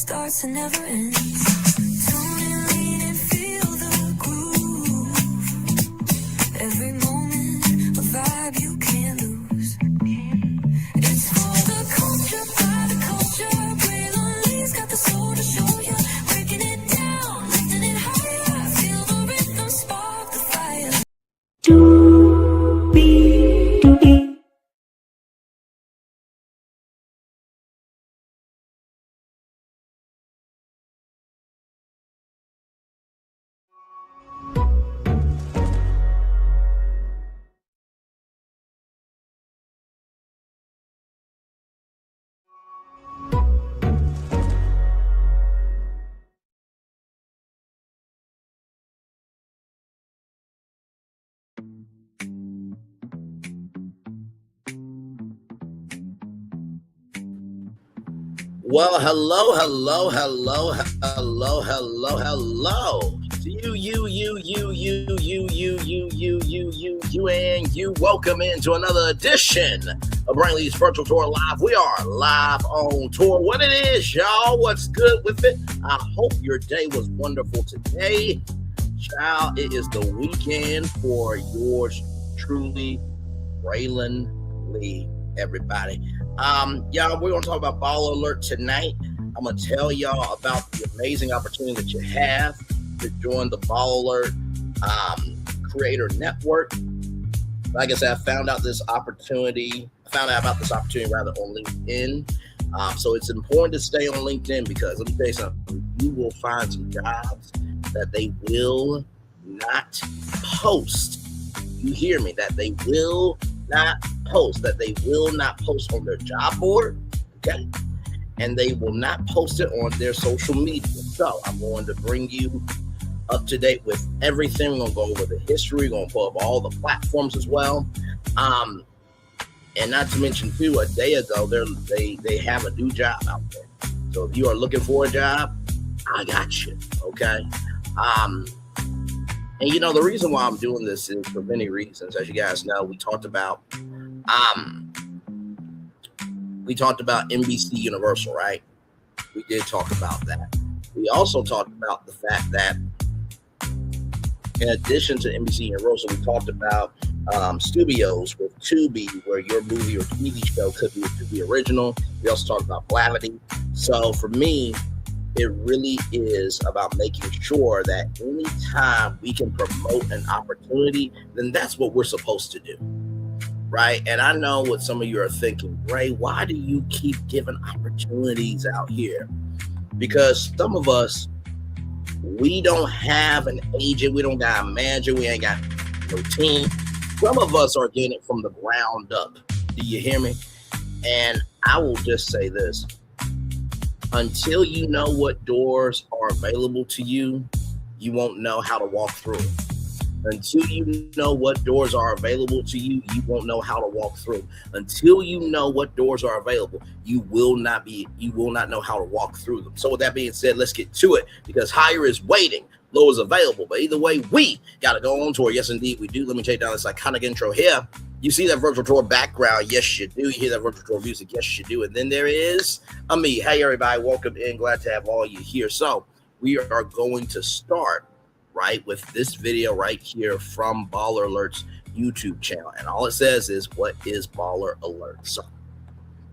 starts and never ends. Tune and lean and feel the groove. Every moment, a vibe you can't lose. It's for the culture, by the culture. Braylon got the soul to show you. Breaking it down, lifting it higher. Feel the rhythm, spark the fire. Well, hello to you, and you. Welcome into another edition of Brainley's Virtual Tour Live. We are live on tour. What it is, y'all? What's good with it? I hope your day was wonderful today. Child, it is the weekend for yours truly, Braylon Lee, everybody. Y'all, we're going to talk about Baller Alert tonight. I'm going to tell y'all about the amazing opportunity that you have to join the Baller Alert Creator Network. Like I said, I found out about this opportunity rather on LinkedIn. So it's important to stay on LinkedIn because let me tell you something. You will find some jobs that they will not post. You hear me? That they will not post on their job board, okay? And they will not post it on their social media. So I'm going to bring you up to date with everything. We're going to go over the history. We're going to pull up all the platforms as well. And not to mention, too, a day ago, they have a new job out there. So if you are looking for a job, I got you, okay? And you know, the reason why I'm doing this is for many reasons. As you guys know, we talked about NBC Universal, right? We did talk about that. We also talked about the fact that in addition to NBC Universal, we talked about studios with Tubi, where your movie or TV show could be a Tubi original. We also talked about Blavity. So for me, it really is about making sure that anytime we can promote an opportunity, then that's what we're supposed to do, right? And I know what some of you are thinking, Ray, why do you keep giving opportunities out here? Because some of us, we don't have an agent, we don't got a manager, we ain't got no team. Some of us are getting it from the ground up. Do you hear me? And I will just say this. Until you know what doors are available to you, you won't know how to walk through. Until you know what doors are available to you, you won't know how to walk through. Until you know what doors are available, you will not know how to walk through them. So with that being said, let's get to it because higher is waiting, low is available. But either way, we got to go on tour. Yes, indeed, we do. Let me take down this iconic intro here. You see that virtual tour background? Yes, you do. You hear that virtual tour music? Yes, you do. And then there is me. Hey, everybody. Welcome in. Glad to have all you here. So we are going to start right with this video right here from Baller Alert's YouTube channel. And all it says is, what is Baller Alert? So,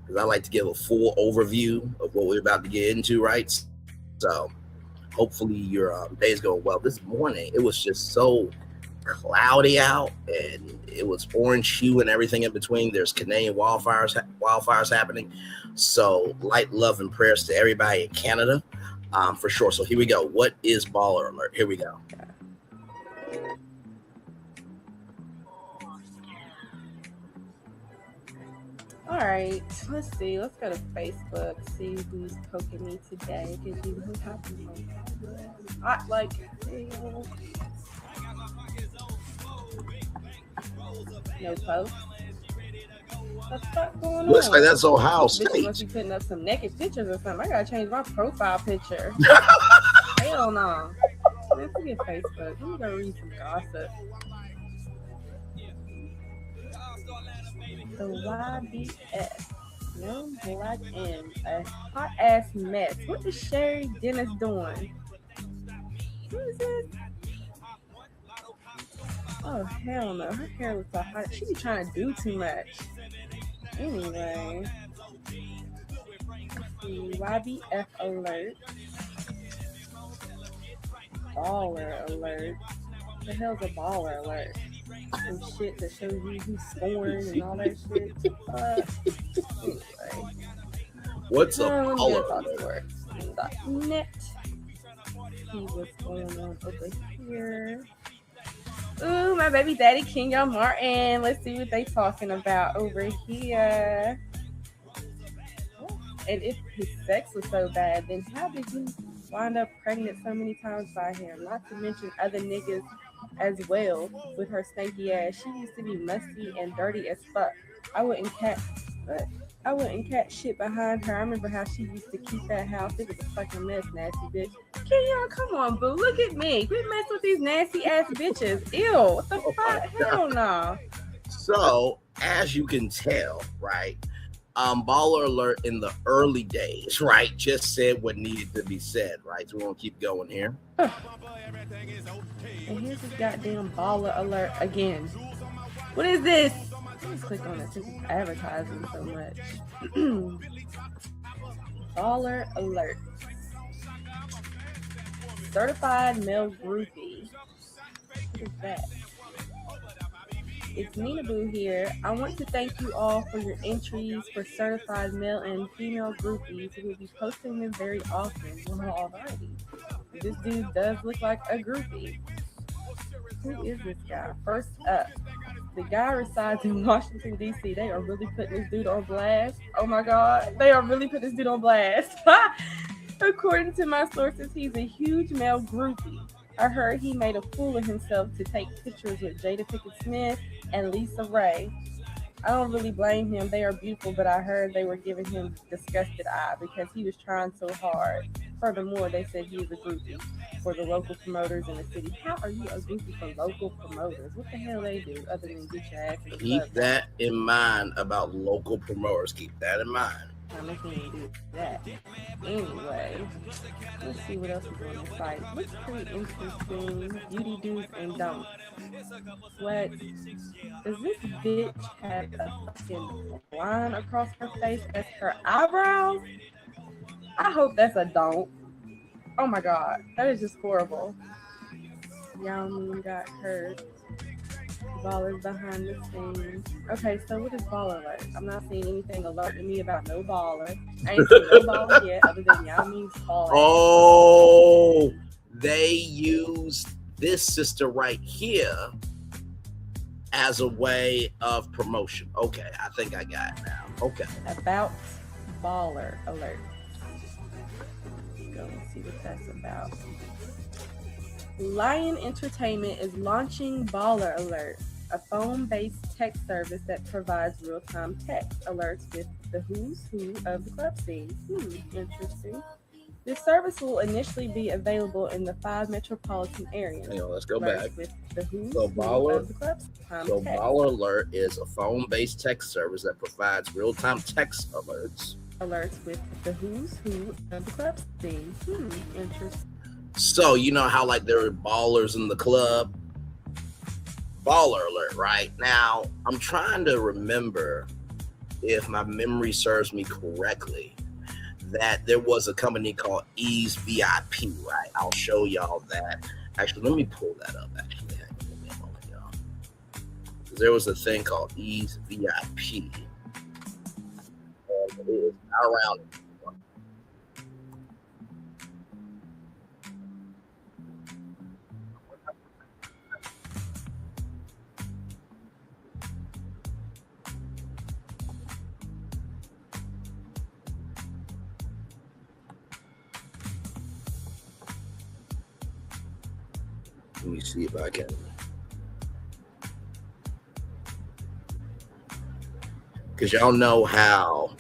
because I like to give a full overview of what we're about to get into, right? So hopefully your day is going well. This morning, it was just so cloudy out and it was orange hue and everything in between. There's Canadian wildfires happening. So light love and prayers to everybody in Canada, for sure. So here we go. What is Baller Alert? Here we go. All right, let's see. Let's go to Facebook, see who's poking me today. Because you who happened. No post. What's going on? Looks like that's Ohio State. Bitch must be putting up some naked pictures or something. I gotta change my profile picture. Hell no. Let's get Facebook. Let me go read some gossip. The YBS. Young Black M, a hot ass mess. What is Sherry Dennis doing? Who is this? Oh hell no, her hair looks so hot. She be trying to do too much. Anyway, let's see, YBF alert, baller alert. The hell's a baller alert? Some shit that shows you who's scoring and all that shit. Anyway, What's a let me baller? get thoughtworks.net. See what's going on over here. Ooh, my baby daddy Kenyon Martin. Let's see what they talking about over here. And if his sex was so bad, then how did he wind up pregnant so many times by him? Not to mention other niggas as well with her stanky ass. She used to be musty and dirty as fuck. I wouldn't cat shit behind her. I remember how she used to keep that house. It was a fucking mess, nasty bitch. Kenyon, come on, boo. Look at me. Quit messing with these nasty ass bitches. Ew. What the fuck? Hell no. So, as you can tell, right, Baller Alert in the early days, right, just said what needed to be said, right? So we're gonna keep going here. And here's this goddamn baller alert again. What is this? Let's click on it since it's advertising so much. Baller alert. Certified male groupie. What is that? It's Nina Boo here. I want to thank you all for your entries for certified male and female groupies. We will be posting them very often. Well, alrighty. This dude does look like a groupie. Who is this guy? First up, the guy resides in Washington, D.C. They are really putting this dude on blast. Oh my God. They are really putting this dude on blast. According to my sources, he's a huge male groupie. I heard he made a fool of himself to take pictures with Jada Pinkett Smith and Lisa Ray. I don't really blame him. They are beautiful, but I heard they were giving him disgusted eye because he was trying so hard. Furthermore, they said he is a groupie for the local promoters in the city. How are you a groupie for local promoters? What the hell they do other than get your ass in the Keep club? that in mind about local promoters. Keep that in mind. I'm not going to do that. Anyway, let's see what else is on the site. Looks pretty interesting. Beauty do's and don'ts. What? Does this bitch have a fucking line across her face as her eyebrows? I hope that's a don't. Oh my God, that is just horrible. Yao Ming got hurt. Ballers behind the scenes. Okay, so what is baller alert? I'm not seeing anything alerting me about no baller. I ain't seen no baller yet other than Yao Ming's baller. Oh, they used this sister right here as a way of promotion. Okay, I think I got it now. Okay. About baller alert. Go and see what that's about. Lion Entertainment is launching Baller Alert, a phone-based text service that provides real-time text alerts with the who's who of the club scene. Interesting. This service will initially be available in the 5 metropolitan areas. Hang on, let's go Alerts back. with the who's So who Baller- of the club scene. So Text. Baller Alert is a phone-based text service that provides real-time text alerts. Alerts with the who's who of the club scene. Interesting. So you know how like there are ballers in the club? Baller Alert, right? Now, I'm trying to remember if my memory serves me correctly that there was a company called Ease VIP, right? I'll show y'all that. Actually, let me pull that up, actually. Give me a moment, y'all. There was a thing called Ease VIP. And it is around. Let me see if I can. Because y'all know how,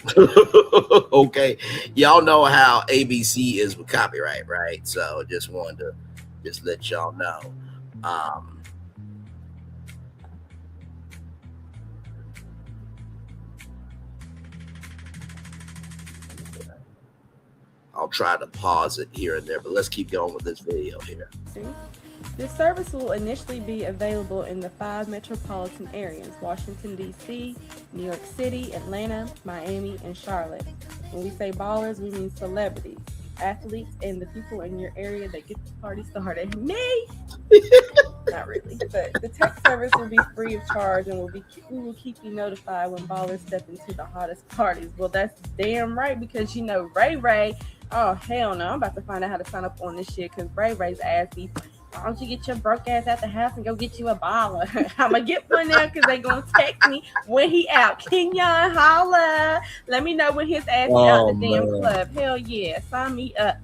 okay, y'all know how ABC is with copyright, right? So just wanted to just let y'all know. I'll try to pause it here and there, but let's keep going with this video here. This service will initially be available in the 5 metropolitan areas: Washington, D.C., New York City, Atlanta, Miami, and Charlotte. When we say ballers, we mean celebrities, athletes, and the people in your area that get the party started. Me! Not really. But the text service will be free of charge, and we will keep you notified when ballers step into the hottest parties. Well, that's damn right, because you know Ray Ray. Oh, hell no. I'm about to find out how to sign up on this shit, because Ray Ray's ass be, why don't you get your broke ass out the house and go get you a baller? I'm going to get one now because they going to text me when he out. Kenyon, holla. Let me know when his ass is out the damn club. Hell yeah. Sign me up.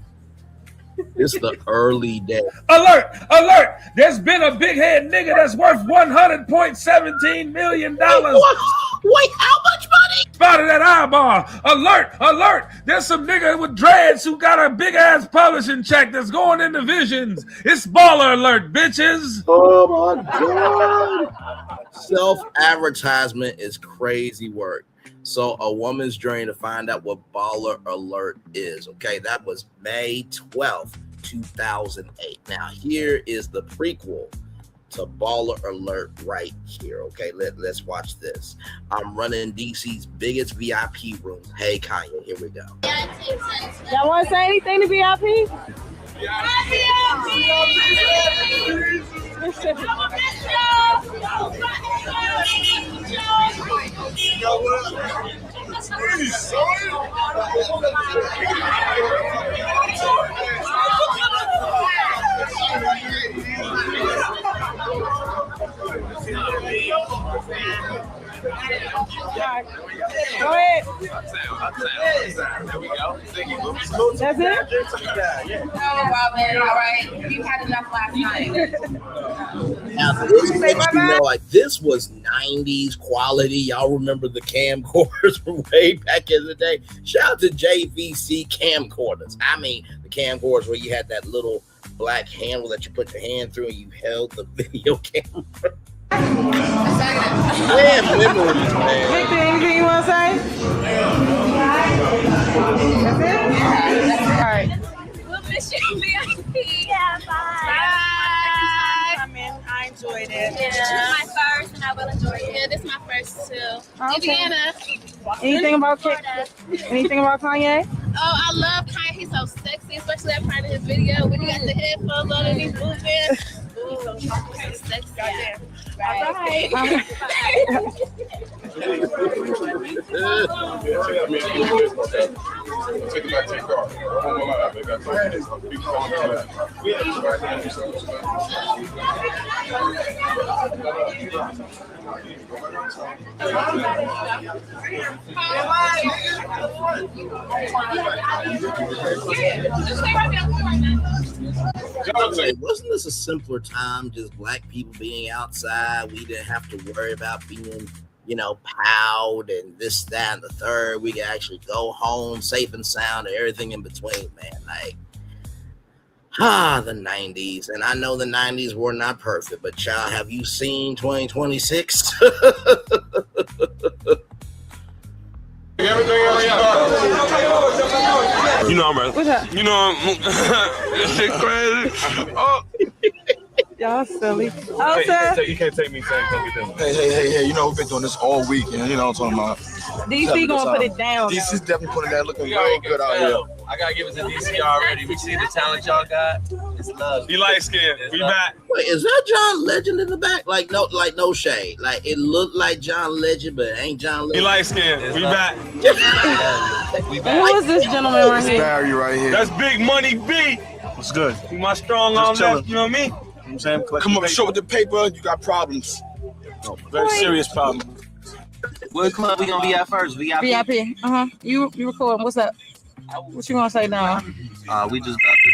It's the early days. Alert! Alert! There's been a big head nigga that's worth $100.17 million. Wait, how much money? Spotted that eyeball. Alert! Alert! There's some nigga with dreads who got a big ass publishing check that's going into Visions. It's baller alert, bitches. Oh my God. Self-advertisement is crazy work. So a woman's journey to find out what baller alert is. Okay, that was May 12th, 2008. Now here is the prequel to baller alert right here. Okay, let's watch this. I'm running DC's biggest VIP room. Hey Kanye, here we go. Y'all want to say anything to VIP? Go ahead. There we go. That's it? Oh, Robin, all right. You had enough last night. Now, this makes you know, like, this was 90s quality. Y'all remember the camcorders from way back in the day? Shout out to JVC camcorders. I mean, the camcorders where you had that little black handle that you put your hand through and you held the video camera. Man, memories, man. Victor, anything you want to say? That's it? Yeah. All right. We'll miss you, VIP. Yeah, bye. I enjoyed it. Yeah. This is my first, and I will enjoy it. Yeah, this is my first, too. Okay. Indiana. Anything about Kanye? Oh, I love Kanye. He's so sexy, especially that part of his video when he got the headphones on and he's moving. Ooh, so sexy. Yeah. Right. Wasn't this a simpler time, just black people being outside? We didn't have to worry about being, you know, powed and this, that, and the third. We could actually go home safe and sound and everything in between, man. Like, the 90s. And I know the 90s were not perfect, but child, have you seen 2026? You know I'm ready. What's up? You know this shit crazy. Oh. Y'all silly. Oh, sir. You can't take me saying something. Hey, you know, we've been doing this all week, and you know what I'm talking about. DC gonna put it down. DC's definitely putting that looking real good out here. I gotta give it to DC already. We see the talent y'all got. It's love. You light skinned. We back. Wait, is that John Legend in the back? Like no shade. Like it looked like John Legend, but it ain't John Legend. You light skinned. We back. Who is this gentleman right here? Barry right here. That's Big Money B. What's good? You my strong arm left, you know what I mean? I'm saying, come up short with the paper, you got problems. Very serious problem. What club we gonna be at first? VIP. VIP. You recording? What's up? What you gonna say now? We just got to.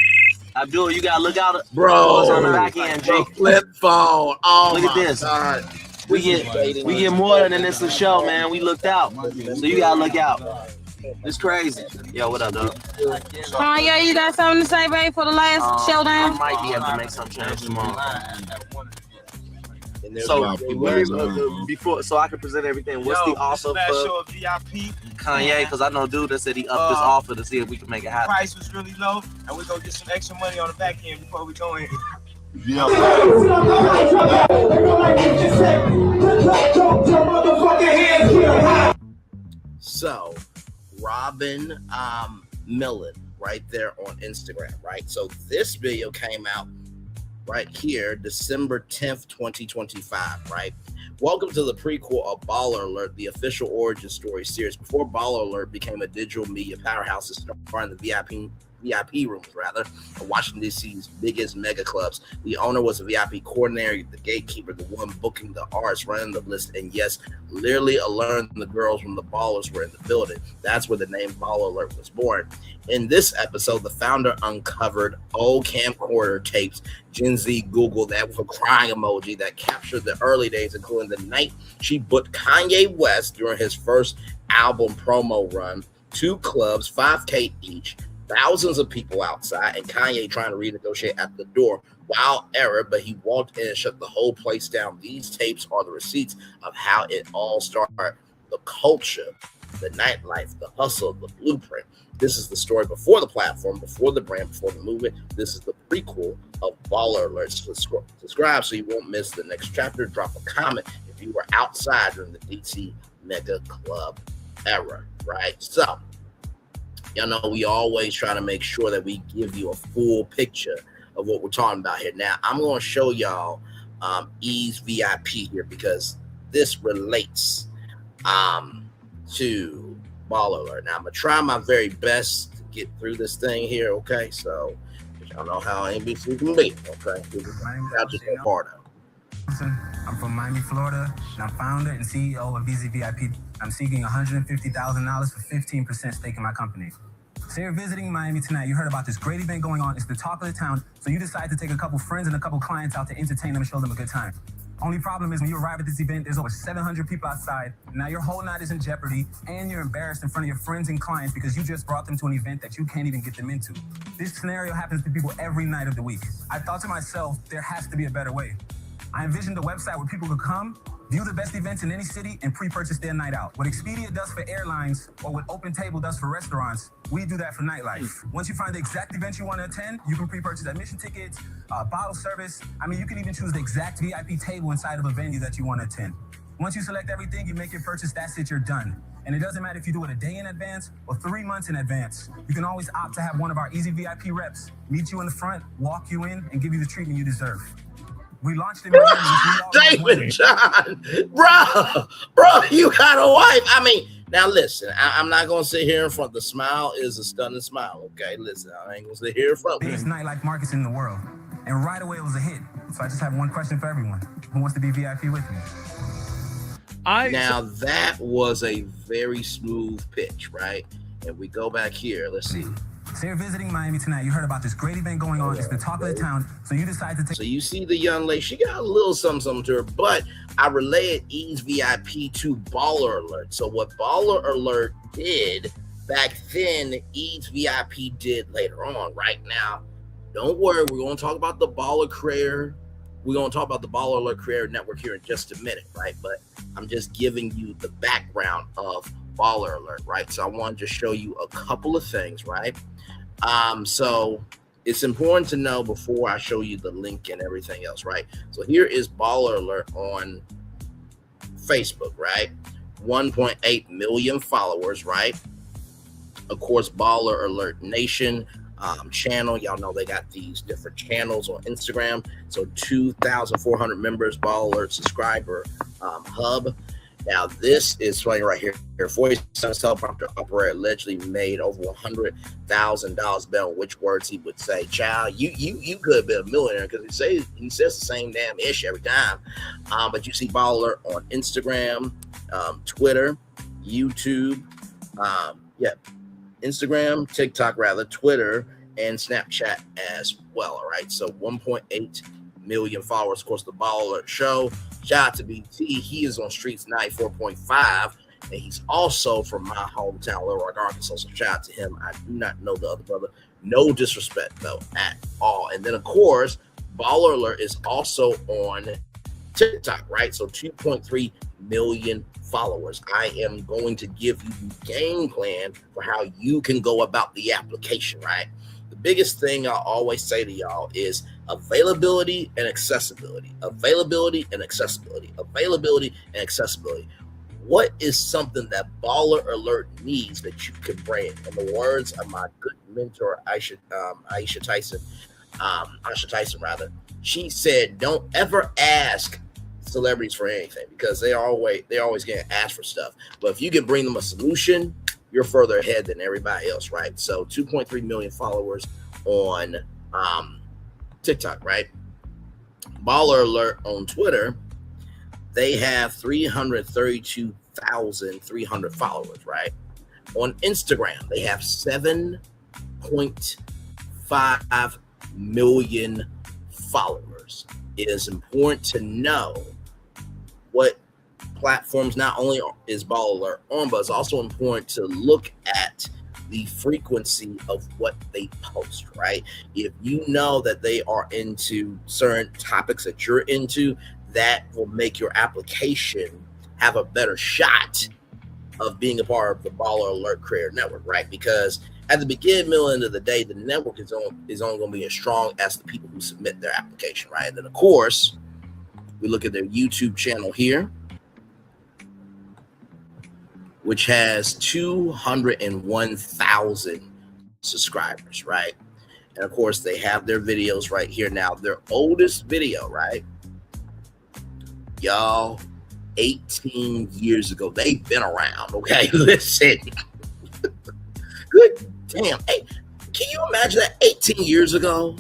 Abdul, you gotta look out. Bro, on the back end, Jake. Flip phone. Oh, look at this. God. We get more than this a show, man. We looked out, so you gotta look out. It's crazy. Yo, what up, dog? Kanye, you got something to say, babe, for the last showdown? I might be able to make some change tomorrow. And And there's So VIP before, so I can present everything. What's the offer last for show of VIP? Kanye? Because I know dude that said he upped his offer to see if we can make it happen. Price was really low, and we're gonna get some extra money on the back end before we go in. Yeah. So, Robin Millen, right there on Instagram, right? So this video came out right here, December 10th, 2025, right? Welcome to the prequel of Baller Alert, the official origin story series. Before Baller Alert became a digital media powerhouse, it started in the VIP rooms, rather, of Washington, D.C.'s biggest mega clubs. The owner was a VIP coordinator, the gatekeeper, the one booking the artists, running the list, and yes, literally alerting the girls when the ballers were in the building. That's where the name Baller Alert was born. In this episode, the founder uncovered old camcorder tapes, Gen Z Google that with a crying emoji that captured the early days, including the night she booked Kanye West during his first album promo run, 2 clubs, $5K each, thousands of people outside, and Kanye trying to renegotiate at the door. Wild error, but he walked in and shut the whole place down. These tapes are the receipts of how it all started. The culture, the nightlife, the hustle, the blueprint. This is the story before the platform, before the brand, before the movement. This is the prequel of Baller Alert. Subscribe so you won't miss the next chapter. Drop a comment if you were outside during the DC Mega Club era, right? So, y'all know we always try to make sure that we give you a full picture of what we're talking about here. Now, I'm going to show y'all E's VIP here because this relates to Baller Alert. Now, I'm going to try my very best to get through this thing here, okay? So, y'all know how NBC can be, okay? I'll just be part of. I'm from Miami, Florida, and I'm founder and CEO of Easy VIP. I'm seeking $150,000 for 15% stake in my company. So you're visiting Miami tonight. You heard about this great event going on. It's the talk of the town. So you decide to take a couple friends and a couple clients out to entertain them and show them a good time. Only problem is when you arrive at this event, there's over 700 people outside. Now your whole night is in jeopardy, and you're embarrassed in front of your friends and clients because you just brought them to an event that you can't even get them into. This scenario happens to people every night of the week. I thought to myself, there has to be a better way. I envisioned a website where people could come, view the best events in any city, and pre-purchase their night out. What Expedia does for airlines, or what OpenTable does for restaurants, we do that for nightlife. Once you find the exact event you want to attend, you can pre-purchase admission tickets, bottle service. I mean, you can even choose the exact VIP table inside of a venue that you want to attend. Once you select everything, you make your purchase, that's it, you're done. And it doesn't matter if you do it a day in advance or 3 months in advance. You can always opt to have one of our Easy VIP reps meet you in the front, walk you in, and give you the treatment you deserve. We launched in David John, bro, you got a wife. I mean, now listen, I'm not gonna sit here in front. The smile is a stunning smile. Okay, listen, I ain't gonna sit here in front. Biggest nightlife markets in the world, and right away it was a hit. So I just have one question for everyone: who wants to be VIP with me? Now that was a very smooth pitch, right? And we go back here. Let's see. So you're visiting Miami tonight. You heard about this great event going on. It's the talk of the town. So you decide to take. So you see the young lady. She got a little something to her, but I relayed E's VIP to Baller Alert. So what Baller Alert did back then, E's VIP did later on. Right now, don't worry. We're going to talk about the Baller Creator. We're going to talk about the Baller Alert Creator Network here in just a minute, right? But I'm just giving you the background of Baller Alert, right? So I want to just show you a couple of things, right? So it's important to know before I show you the link and everything else, right? So here is Baller Alert on Facebook, right? 1.8 million followers, right? Of course, Baller Alert Nation channel. Y'all know they got these different channels on Instagram. So 2,400 members, Baller Alert subscriber hub. Now, this is funny right here. 47 teleprompter operator allegedly made over $100,000 bet on which words he would say. Child, you could be a millionaire because he says the same damn ish every time. But you see Baller on Instagram, Twitter, YouTube, Instagram, TikTok rather, Twitter, and Snapchat as well. All right, so 1.8 million followers. Of course, the Baller Alert Show. Shout out to BT. He is on Streets 94.5, and he's also from my hometown, Little Rock, Arkansas. So shout out to him. I do not know the other brother. No disrespect, though, at all. And then, of course, Baller Alert is also on TikTok, right? So 2.3 million followers. I am going to give you the game plan for how you can go about the application, right? The biggest thing I always say to y'all is availability and accessibility. Availability and accessibility. Availability and accessibility. What is something that Baller Alert needs that you can bring? In the words of my good mentor, Aisha Tyson, she said, don't ever ask celebrities for anything because they're always getting asked for stuff. But if you can bring them a solution, you're further ahead than everybody else, right? So 2.3 million followers on TikTok, right? Baller Alert on Twitter, they have 332,300 followers, right? On Instagram, they have 7.5 million followers. It is important to know what platforms not only is Baller Alert on, but it's also important to look at the frequency of what they post, right? If you know that they are into certain topics that you're into, that will make your application have a better shot of being a part of the Baller Alert Creator Network, right? Because at the beginning, middle, end of the day, the network is only going to be as strong as the people who submit their application, right? And then, of course, we look at their YouTube channel here, which has 201,000 subscribers, right? And, of course, they have their videos right here. Now, their oldest video, right? Y'all, 18 years ago. They've been around, okay? Listen. Good damn. Hey, can you imagine that 18 years ago?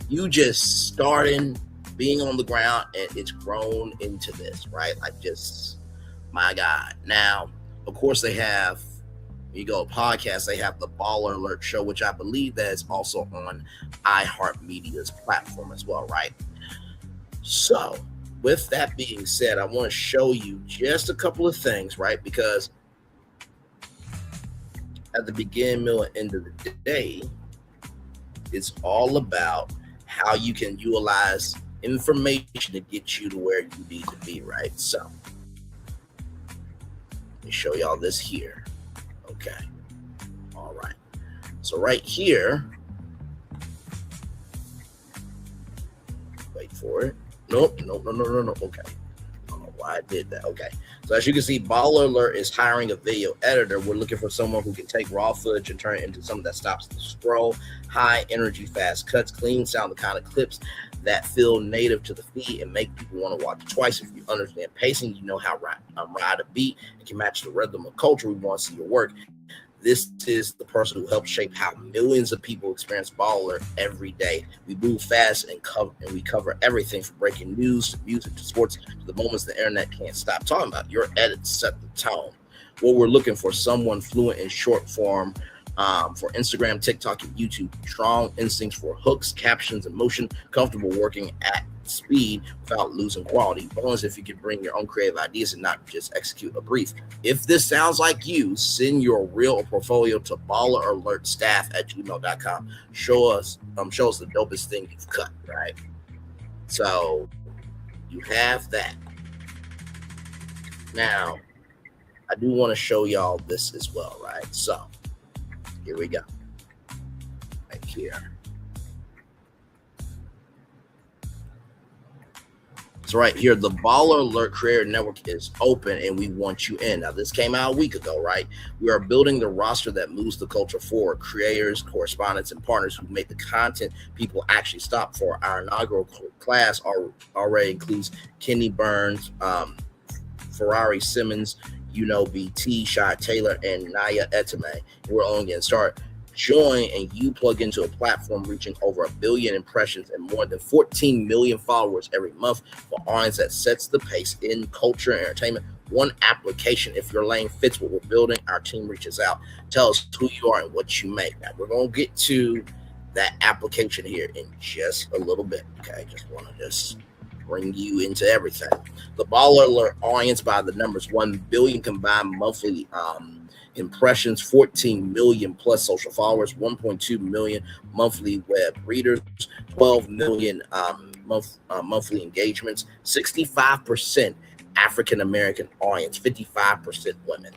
You just starting being on the ground and it's grown into this, right? Like just, my God. Now, of course, they have, you go podcast, they have the Baller Alert Show, which I believe that is also on iHeartMedia's platform as well, right? So, with that being said, I want to show you just a couple of things, right? Because at the beginning, middle, and end of the day, it's all about how you can utilize information to get you to where you need to be, right? So, let me show y'all this here. Okay. All right. So right here, wait for it. Nope. No. Okay. I don't know why I did that. Okay. So as you can see, Baller Alert is hiring a video editor. We're looking for someone who can take raw footage and turn it into something that stops the scroll, high energy, fast cuts, clean sound, the kind of clips that feel native to the feed and make people want to watch it twice. If you understand pacing, you know how ride a beat and can match the rhythm of culture. We want to see your work. This is the person who helps shape how millions of people experience Baller every day. We move fast and we cover everything from breaking news to music to sports to the moments the internet can't stop talking about. Your edits set the tone. What we're looking for, someone fluent in short form for Instagram, TikTok, and YouTube. Strong instincts for hooks, captions, and motion. Comfortable working at speed without losing quality. Bonus if you can bring your own creative ideas and not just execute a brief. If this sounds like you, send your reel or portfolio to balleralertstaff@gmail.com. Show us the dopest thing you've cut, right? So you have that. Now, I do want to show y'all this as well, right? So here we go. Right here. So right here, the Baller Alert Creator Network is open and we want you in. Now, this came out a week ago, right? We are building the roster that moves the culture forward. Creators, correspondents, and partners who make the content people actually stop for. Our inaugural class already includes Kenny Burns, Ferrari Simmons, BT, Shot Taylor, and Naya Etame. We're only getting started. Join and you plug into a platform reaching over 1 billion impressions and more than 14 million followers every month for audience that sets the pace in culture and entertainment. One application. If your lane fits what we're building, our team reaches out. Tell us who you are and what you make. Now, we're going to get to that application here in just a little bit. Okay, just want to bring you into everything. The Baller Alert audience by the numbers 1 billion combined monthly impressions, 14 million plus social followers, 1.2 million monthly web readers, 12 million monthly engagements, 65% African American audience, 55% women.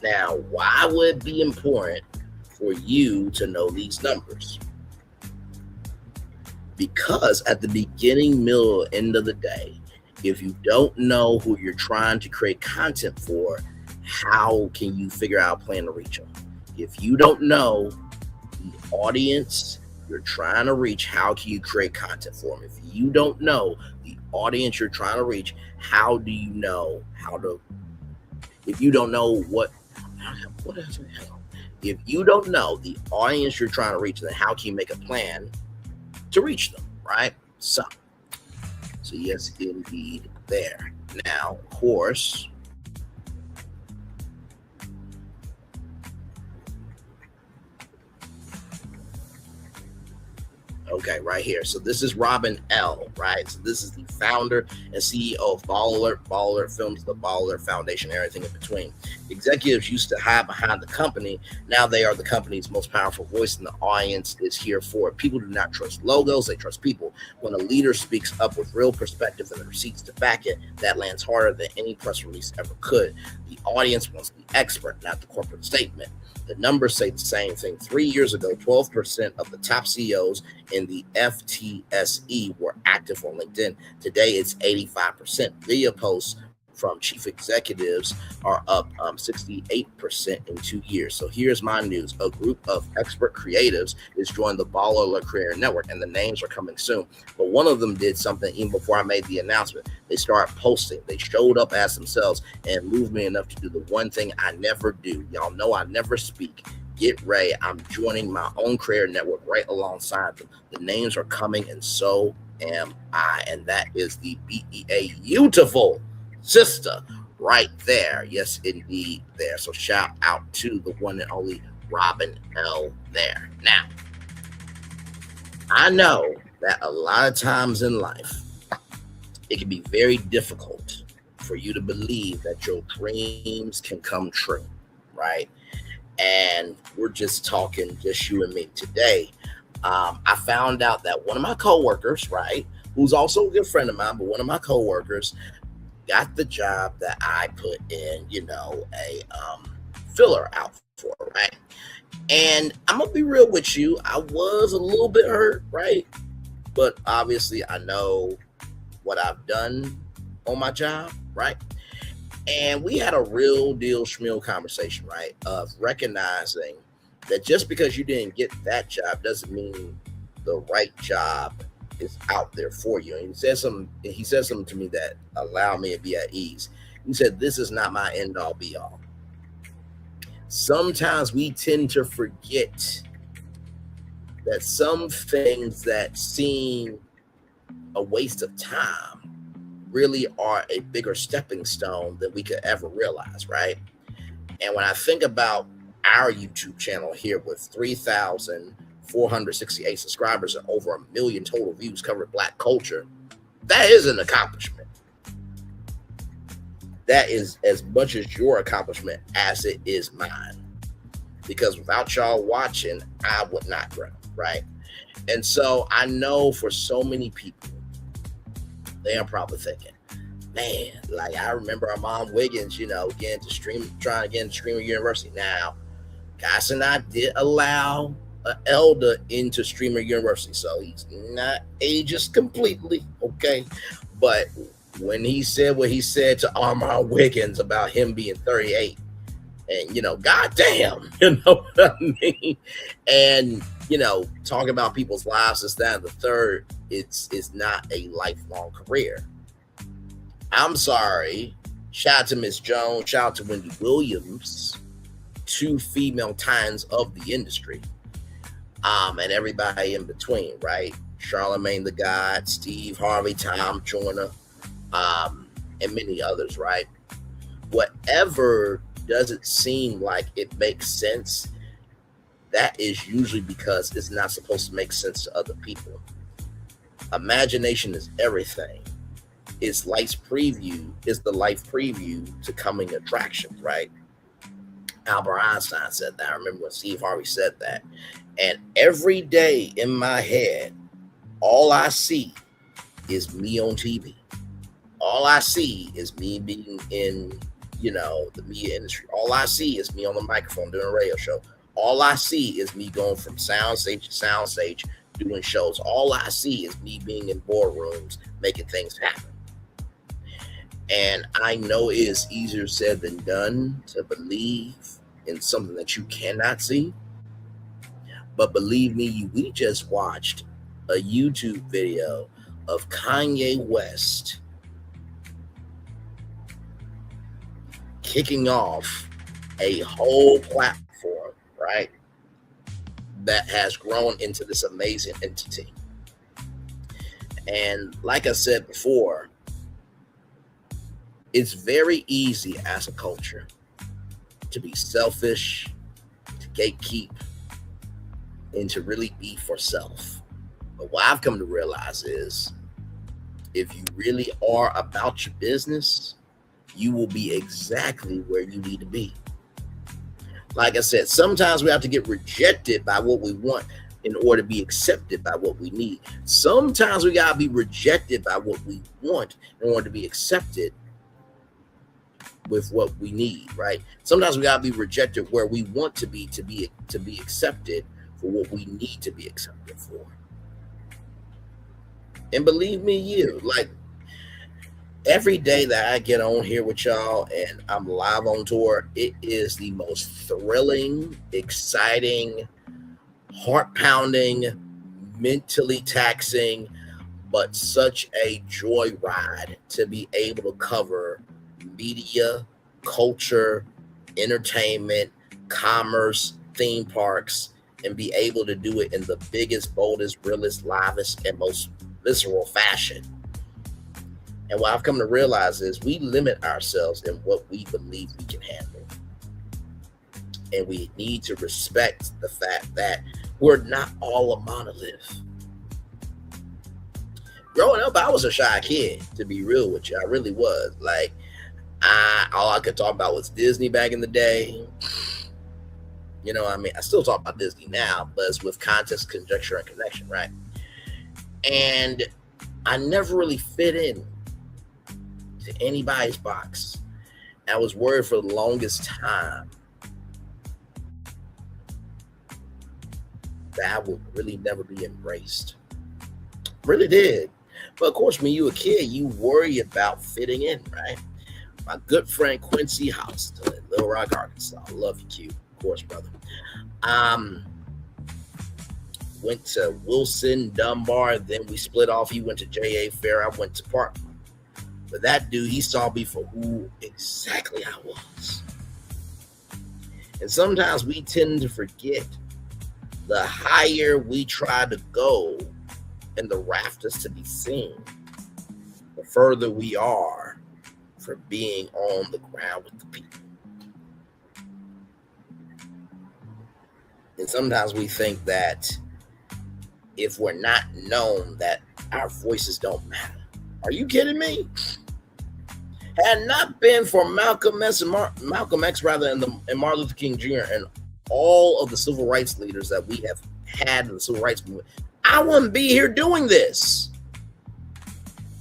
Now, why would it be important for you to know these numbers? Because at the beginning, middle, end of the day, if you don't know who you're trying to create content for, how can you figure out a plan to reach them? If you don't know the audience you're trying to reach, how can you create content for them? If you don't know the audience you're trying to reach, how do you know how to? If you don't know if you don't know the audience you're trying to reach, then how can you make a plan to reach them, right? So yes, indeed, there. Now, of course, okay, right here. So this is Robin L, right? So this is the founder and CEO of Ball Alert Films, the Ball Alert Foundation, everything in between. Executives used to hide behind the company. Now they are the company's most powerful voice, and the audience is here for it. People do not trust logos, they trust people. When a leader speaks up with real perspective and the receipts to back it, that lands harder than any press release ever could. The audience wants the expert, not the corporate statement. The numbers say the same thing. 3 years ago, 12% of the top CEOs in the FTSE were active on LinkedIn. Today, it's 85%. Video posts from chief executives are up 68% in 2 years. So here's my news. A group of expert creatives is joining the Ball Alert Creator Network, and the names are coming soon. But one of them did something even before I made the announcement. They started posting. They showed up as themselves and moved me enough to do the one thing I never do. Y'all know I never speak. Get ready. I'm joining my own creator network right alongside them. The names are coming, and so am I. And that is the BEA Beautiful sister right there. Yes, indeed, there. So shout out to the one and only Robin L there. Now, I know that a lot of times in life, it can be very difficult for you to believe that your dreams can come true, right? And we're just talking, just you and me today. I found out that one of my coworkers, right, who's also a good friend of mine, but one of my coworkers got the job that I put in, a filler out for, right? And I'm gonna be real with you, I was a little bit hurt, right? But obviously I know what I've done on my job, right? And we had a real deal schmeal conversation, right? Of recognizing that just because you didn't get that job doesn't mean the right job is out there for you. And he said something to me that allowed me to be at ease. He said, this is not my end all be all. Sometimes we tend to forget that some things that seem a waste of time really are a bigger stepping stone than we could ever realize, right? And when I think about our YouTube channel here with 3,468 subscribers and over 1 million total views covering Black culture, that is an accomplishment. That is as much as your accomplishment as it is mine. Because without y'all watching, I would not grow, right? And so I know for so many people, they are probably thinking, man, like I remember our mom Wiggins, trying to get into Streamer University. Now, Goss and I did allow an elder into Streamer University, so he's not ageist completely, okay? But when he said what he said to Armand Wiggins about him being 38, and goddamn, you know what I mean? And talking about people's lives, this, that, and the third, it's not a lifelong career. I'm sorry. Shout out to Miss Jones, shout out to Wendy Williams, 2 female titans of the industry, and everybody in between, right? Charlemagne the God, Steve Harvey, Tom Joyner, and many others, right? Whatever doesn't seem like it makes sense, that is usually because it's not supposed to make sense to other people. Imagination is everything. is the life preview to coming attractions, right? Albert Einstein said that. I remember when Steve Harvey said that. And every day in my head, all I see is me on TV. All I see is me being in, the media industry. All I see is me on the microphone doing a radio show. All I see is me going from soundstage to soundstage doing shows. All I see is me being in boardrooms making things happen. And I know it is easier said than done to believe in something that you cannot see. But believe me, we just watched a YouTube video of Kanye West kicking off a whole platform, right, that has grown into this amazing entity. And like I said before, it's very easy as a culture to be selfish, to gatekeep, and to really be for self. But what I've come to realize is if you really are about your business, you will be exactly where you need to be. Like I said, sometimes we have to get rejected by what we want in order to be accepted by what we need. Sometimes we got to be rejected by what we want in order to be accepted with what we need, right? Sometimes we got to be rejected where we want to be accepted for what we need to be accepted for. And believe me, like every day that I get on here with y'all and I'm live on tour, it is the most thrilling, exciting, heart-pounding, mentally taxing, but such a joyride to be able to cover media, culture, entertainment, commerce, theme parks, and be able to do it in the biggest, boldest, realest, livest, and most visceral fashion. And what I've come to realize is we limit ourselves in what we believe we can handle. And we need to respect the fact that we're not all a monolith. Growing up, I was a shy kid, to be real with you. I really was. Like, all I could talk about was Disney back in the day. I still talk about Disney now, but it's with context, conjecture, and connection, right? And I never really fit in to anybody's box. I was worried for the longest time that I would really never be embraced. Really did. But of course, when you're a kid, you worry about fitting in, right? My good friend Quincy Holliston in Little Rock, Arkansas. I love you, Q. Of course, brother. Went to Wilson, Dunbar, then we split off. He went to J.A. Fair. I went to Parkland. But that dude, he saw me for who exactly I was. And sometimes we tend to forget the higher we try to go and the rafters to be seen, the further we are from being on the ground with the people. And sometimes we think that if we're not known, that our voices don't matter. Are you kidding me? Had it not been for Malcolm X, and Martin Luther King Jr. and all of the civil rights leaders that we have had in the civil rights movement, I wouldn't be here doing this.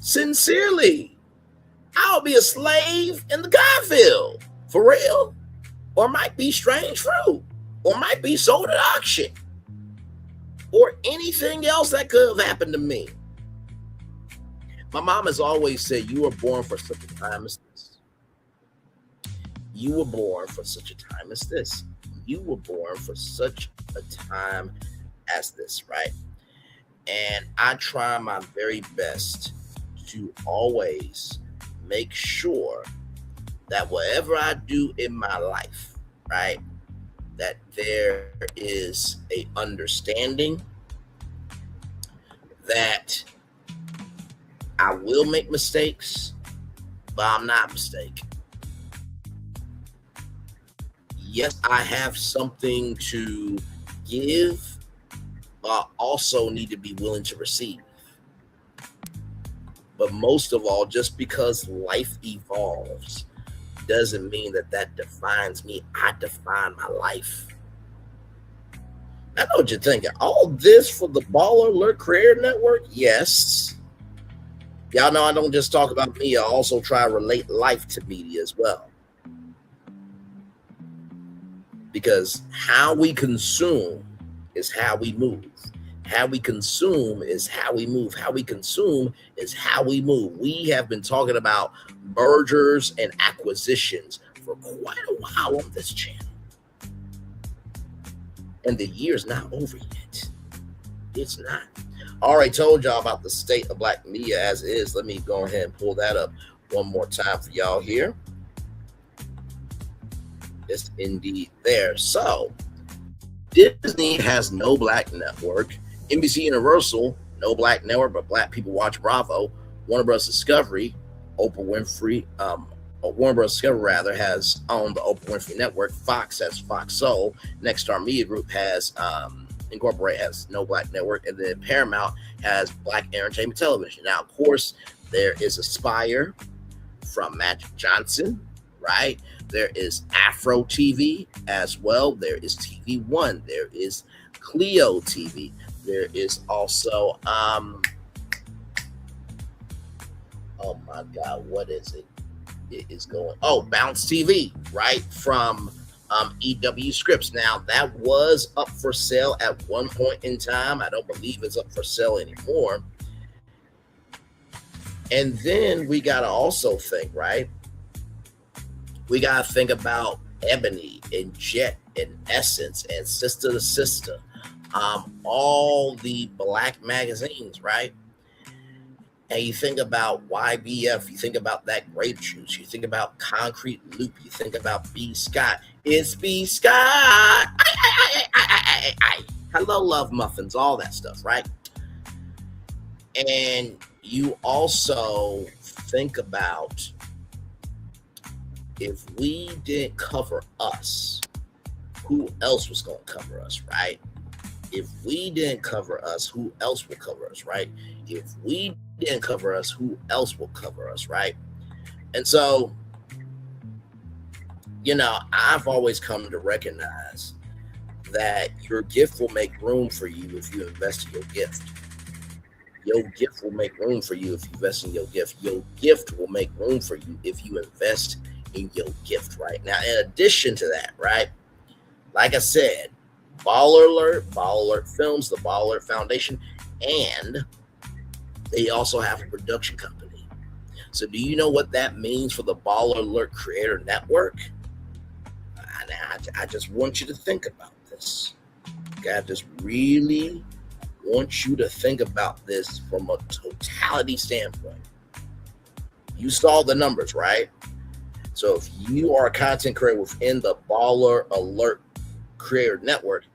Sincerely, I'll be a slave in the cotton field, for real. Or might be strange fruit, or might be sold at auction, or anything else that could have happened to me. My mom has always said, you were born for such a time as this. You were born for such a time as this. You were born for such a time as this, right? And I try my very best to always make sure that whatever I do in my life, right, that there is a understanding that I will make mistakes, but I'm not a mistake. Yes, I have something to give, but I also need to be willing to receive. But most of all, just because life evolves doesn't mean that defines me. I define my life. I know what you're thinking. All this for the Baller Alert Creator Network? Yes. Y'all know I don't just talk about me. I also try to relate life to media as well. Because how we consume is how we move. How we consume is how we move. How we consume is how we move. We have been talking about mergers and acquisitions for quite a while on this channel. And the year's not over yet. It's not. I already told y'all about the state of black media as is. Let me go ahead and pull that up one more time for y'all here. It's indeed there. So, Disney has no black network. NBC Universal, no black network, but black people watch Bravo. Warner Bros. Discovery, Oprah Winfrey, Warner Bros. Discovery rather has owned the Oprah Winfrey Network. Fox has Fox Soul. Nexstar Media Group has Incorporate has no black network, and then Paramount has Black Entertainment Television. Now, of course, there is Aspire from Magic Johnson, right? There is Afro TV as well. There is TV One. There is Clio TV. There is also oh my God, what is it? It is going Bounce TV, right? From EW Scripts. Now that was up for sale at one point in time. I don't believe it's up for sale anymore. And then we gotta also think, right? We gotta think about Ebony and Jet and Essence and Sister to Sister, all the black magazines, right? And you think about YBF, you think about That Grape Juice, you think about Concrete Loop, you think about B. Scott. It's B. Scott. Hello, Love Muffins, all that stuff, right? And you also think about, if we didn't cover us, who else was going to cover us, right? If we didn't cover us, who else will cover us, right? If we didn't cover us, who else will cover us, right? And so, you know, I've always come to recognize that your gift will make room for you if you invest in your gift. Your gift will make room for you if you invest in your gift. Your gift will make room for you if you invest in your gift, right? Now, in addition to that, right, like I said, Baller Alert Films, the Baller Alert Foundation, and they also have a production company. So do you know what that means for the Baller Alert Creator Network? I just want you to think about this. Okay, I just really want you to think about this from a totality standpoint. You saw the numbers, right? So if you are a content creator within the Baller Alert Creator Network,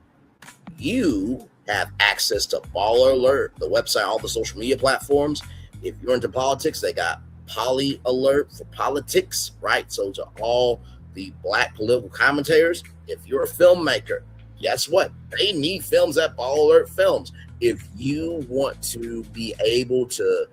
you have access to Baller Alert, the website, all the social media platforms. If you're into politics, they got Poly Alert for politics, right? So to all the black political commentators, if you're a filmmaker, guess what? They need films at Baller Alert Films. If you want to be able to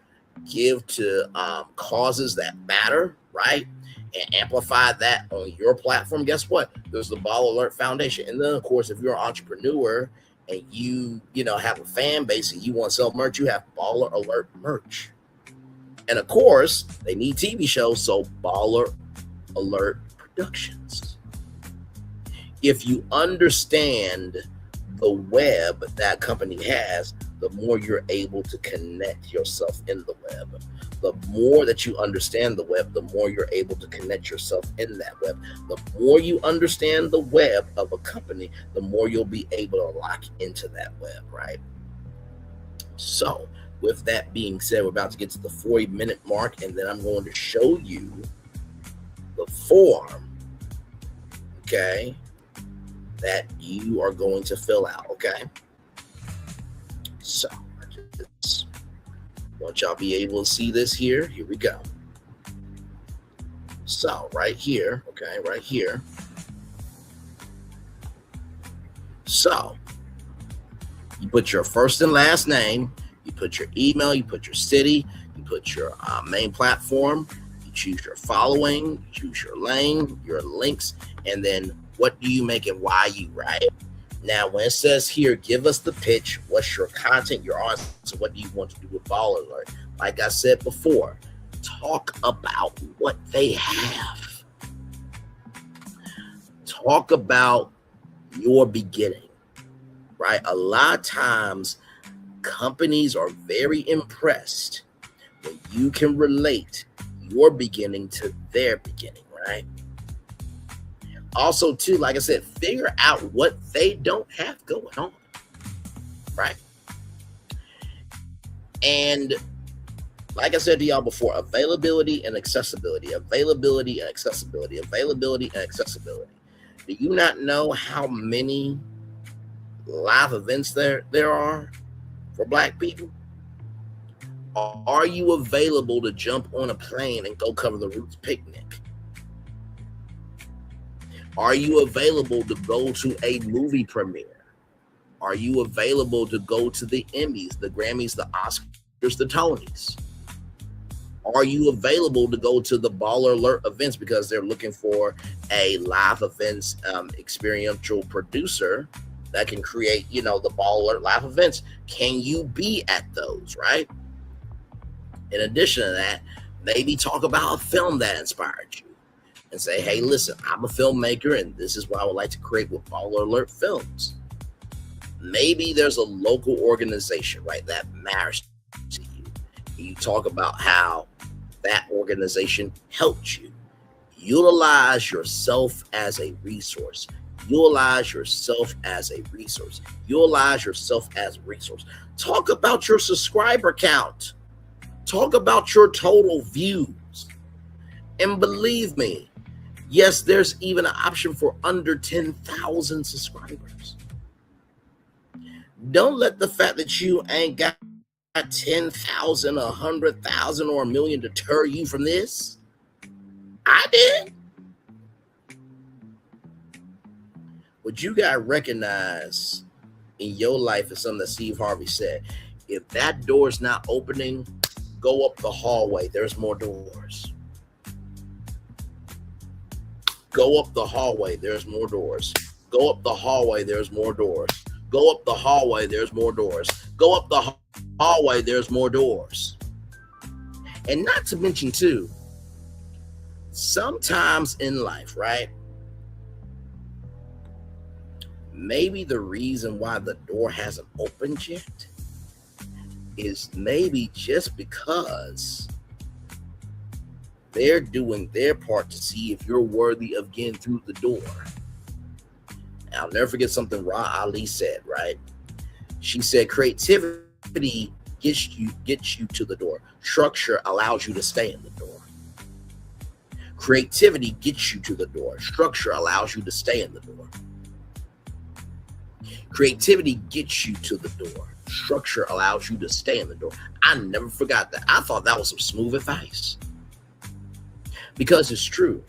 give to causes that matter, right? And amplify that on your platform, guess what? There's the Baller Alert Foundation. And then, of course, if you're an entrepreneur and you have a fan base and you want to sell merch, you have Baller Alert merch. And, of course, they need TV shows, so Baller Alert Productions. If you understand the web that company has, the more you're able to connect yourself in the web. The more that you understand the web, the more you're able to connect yourself in that web. The more you understand the web of a company, the more you'll be able to lock into that web, right? So, with that being said, we're about to get to the 40-minute mark, and then I'm going to show you the form, okay, that you are going to fill out, okay? So, I just want y'all be able to see this here. Here we go. So, right here, okay, right here. So, you put your first and last name, You put your email, you put your city, you put your main platform, you choose your following, you choose your lane, your links, and then what do you make and why you, right? Now, when it says here, give us the pitch, what's your content, your audience, so what do you want to do with Baller Alert? Like I said before, talk about what they have. Talk about your beginning, right? A lot of times, companies are very impressed when you can relate your beginning to their beginning, right? Also, too, like I said, figure out what they don't have going on, right? And like I said to y'all before, availability and accessibility, availability and accessibility, availability and accessibility. Do you not know how many live events there are for Black people? Are you available to jump on a plane and go cover the Roots picnic? Are you available to go to a movie premiere? Are you available to go to the Emmys, the Grammys, the Oscars, the Tonys? Are you available to go to the Baller Alert events because they're looking for a live events experiential producer that can create, the Baller Alert live events? Can you be at those, right? In addition to that, maybe talk about a film that inspired you and say, hey, listen, I'm a filmmaker and this is what I would like to create with Baller Alert Films. Maybe there's a local organization, right, that matters to you. You talk about how that organization helped you. Utilize yourself as a resource. Utilize yourself as a resource. Utilize yourself as a resource. Talk about your subscriber count. Talk about your total views. And believe me, yes, there's even an option for under 10,000 subscribers. Don't let the fact that you ain't got 10,000, 100,000, or 1 million deter you from this. I did. What you got to recognize in your life is something that Steve Harvey said. If that door is not opening, go up the hallway. There's more doors. Go up the hallway. There's more doors. Go up the hallway. There's more doors. Go up the hallway. There's more doors. Go up the hallway. There's more doors. And not to mention, too, sometimes in life, right? Maybe the reason why the door hasn't opened yet is maybe just because they're doing their part to see if you're worthy of getting through the door. And I'll never forget something Ra Ali said, right? She said, creativity gets you to the door. Structure allows you to stay in the door. Creativity gets you to the door. Structure allows you to stay in the door. Creativity gets you to the door. Structure allows you to stay in the door. I never forgot that. I thought that was some smooth advice. Because it's true.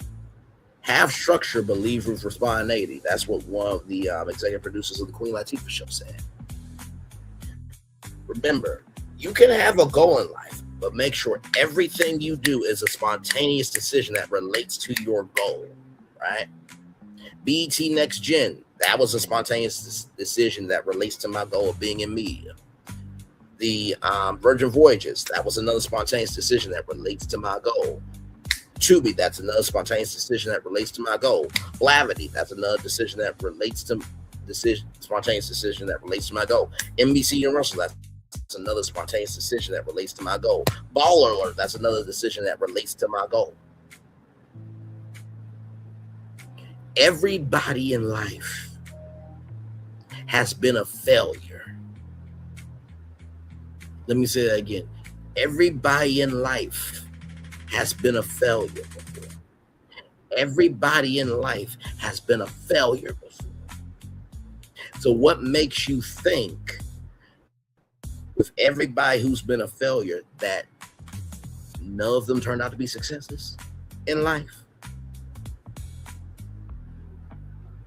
Have structure, but leave room for spontaneity. That's what one of the executive producers of the Queen Latifah show said. Remember, you can have a goal in life, but make sure everything you do is a spontaneous decision that relates to your goal, right? BET Next Gen, that was a spontaneous decision that relates to my goal of being in media. The Virgin Voyages, that was another spontaneous decision that relates to my goal. Tubi, that's another spontaneous decision that relates to my goal. Blavity, that's another decision that relates to spontaneous decision that relates to my goal. NBC Universal, that's another spontaneous decision that relates to my goal. Baller Alert, that's another decision that relates to my goal. Everybody in life has been a failure. Let me say that again. Everybody in life has been a failure before. Everybody in life has been a failure before. So what makes you think with everybody who's been a failure that none of them turned out to be successes in life?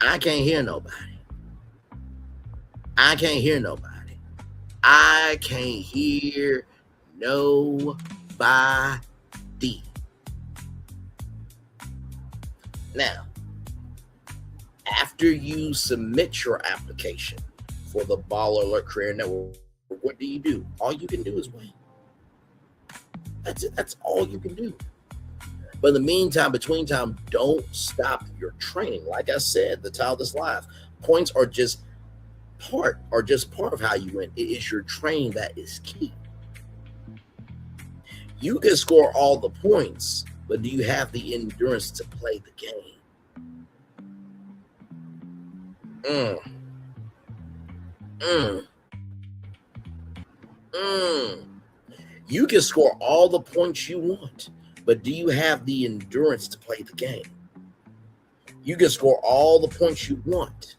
I can't hear nobody. I can't hear nobody. I can't hear nobody. Now, after you submit your application for the Baller Alert Career Network, what do? All you can do is wait. That's it. That's all you can do. But in the meantime, between time, don't stop your training. Like I said, the title of this live, points are just part of how you win. It is your training that is key. You can score all the points, but do you have the endurance to play the game? You can score all the points you want, but do you have the endurance to play the game? You can score all the points you want,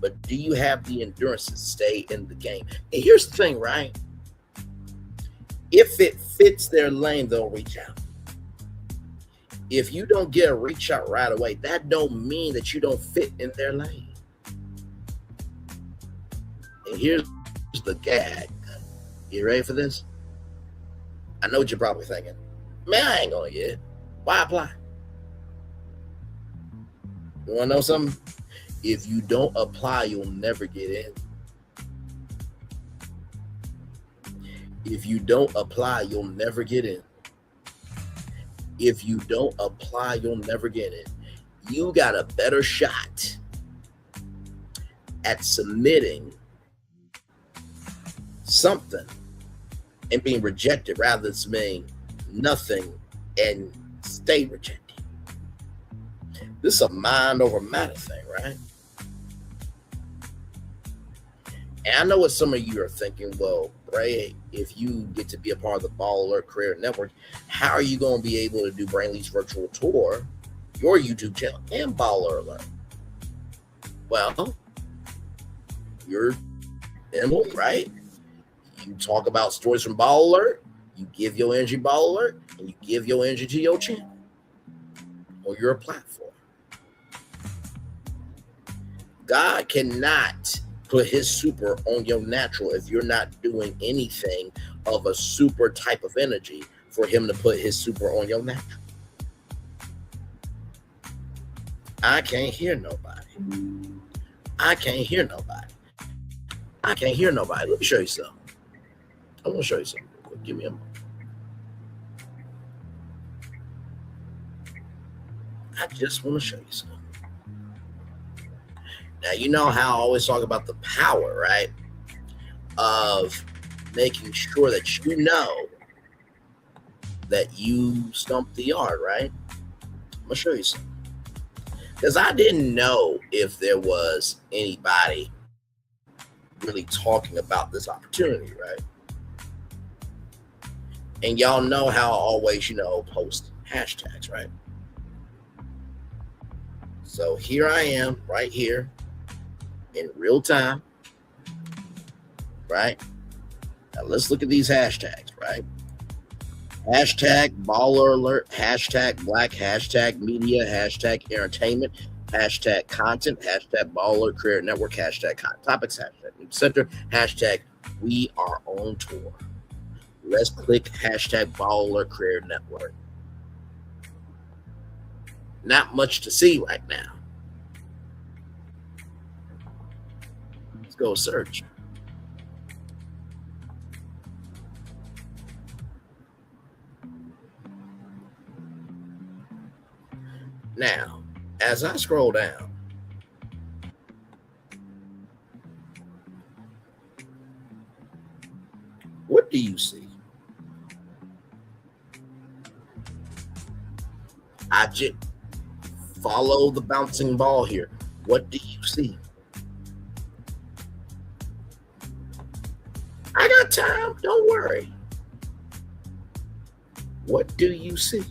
but do you have the endurance to stay in the game? And here's the thing, right? If it fits their lane, they'll reach out. If you don't get a reach out right away, that don't mean that you don't fit in their lane. And here's the gag. You ready for this? I know what you're probably thinking. Man, I ain't gonna get it. Why apply? You wanna know something? If you don't apply, you'll never get in. If you don't apply, you'll never get in. If you don't apply, you'll never get in. You got a better shot at submitting something and being rejected rather than submitting nothing and stay rejected. This is a mind over matter thing, right? And I know what some of you are thinking, well, Bray, if you get to be a part of the Baller Alert Career Network, how are you going to be able to do Brainley's virtual tour, your YouTube channel, and Baller Alert? Well, you're Emil, right? You talk about stories from Baller Alert, you give your energy Baller Alert, and you give your energy to your channel or your platform. God cannot put his super on your natural if you're not doing anything of a super type of energy for him to put his super on your natural. I can't hear nobody. I can't hear nobody. I can't hear nobody. Let me show you something. I want to show you something real quick. Give me a moment. I just want to show you something. Now, you know how I always talk about the power, right, of making sure that you know that you stumped the yard, right? I'm going to show you something. Because I didn't know if there was anybody really talking about this opportunity, right? And y'all know how I always, post hashtags, right? So here I am right here in real time, right? Now let's look at these hashtags, right? Hashtag Baller Alert, hashtag Black, hashtag Media, hashtag Entertainment, hashtag Content, hashtag Baller Alert Career Network, hashtag Topics, hashtag Center, hashtag We Are On Tour. Let's click hashtag Baller Alert Career Network. Not much to see right now. Let's go search. Now, as I scroll down, what do you see? I just follow the bouncing ball here. What do you see? I got time. Don't worry. What do you see?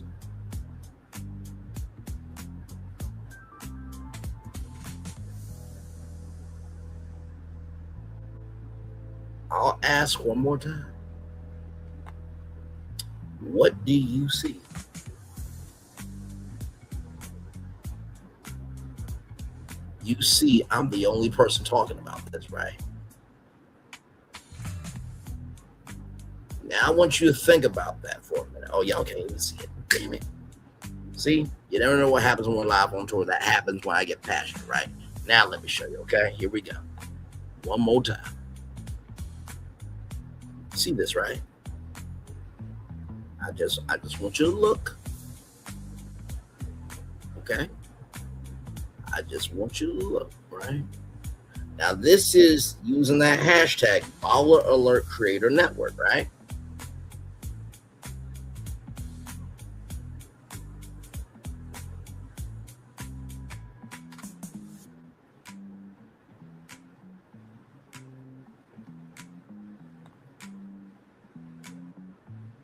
I'll ask one more time. What do you see? You see, I'm the only person talking about this, right? Now I want you to think about that for a minute. Oh, y'all can't even see it. Damn it. See, you never know what happens when we're live on tour. That happens when I get passionate, right? Now let me show you, okay? Here we go. One more time. See this, right? I just want you to look. Okay? I just want you to look, right? Now this is using that hashtag Baller Alert Creator Network, right?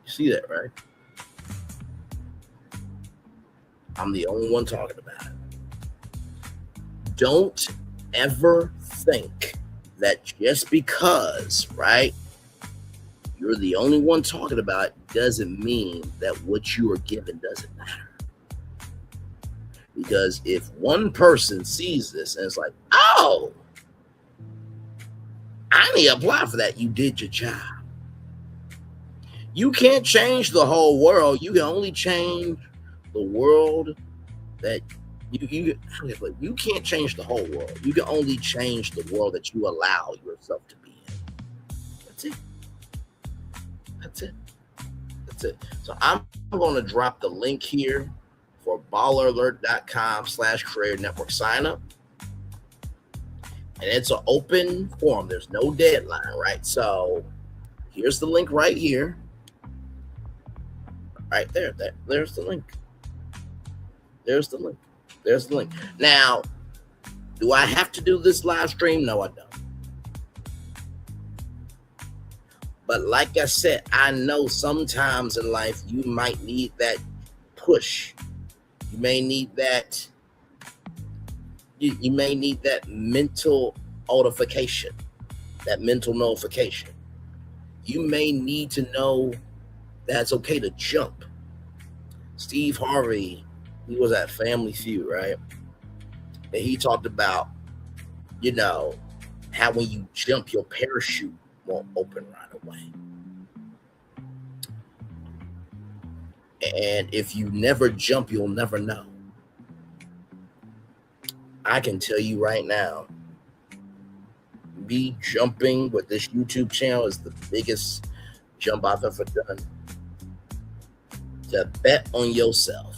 See that, right? I'm the only one talking about it. Don't ever think that just because, right, you're the only one talking about it doesn't mean that what you are given doesn't matter. Because if one person sees this and it's like, oh, I need to apply for that, you did your job. You can't change the whole world. You can only change the world that you can't change the whole world. You can only change the world that you allow yourself to be in. That's it. That's it. That's it. So I'm going to drop the link here for balleralert.com/creator network sign up. And it's an open forum. There's no deadline, right? So here's the link right here. Right there. There's the link. There's the link. There's the link. Now, do I have to do this live stream? No, I don't. But like I said, I know sometimes in life you might need that push. You may need that. You may need that mental notification. That mental notification. You may need to know that it's okay to jump. Steve Harvey, he was at Family Feud, right? And he talked about, you know, how when you jump, your parachute won't open right away. And if you never jump, you'll never know. I can tell you right now, me jumping with this YouTube channel is the biggest jump I've ever done. To bet on yourself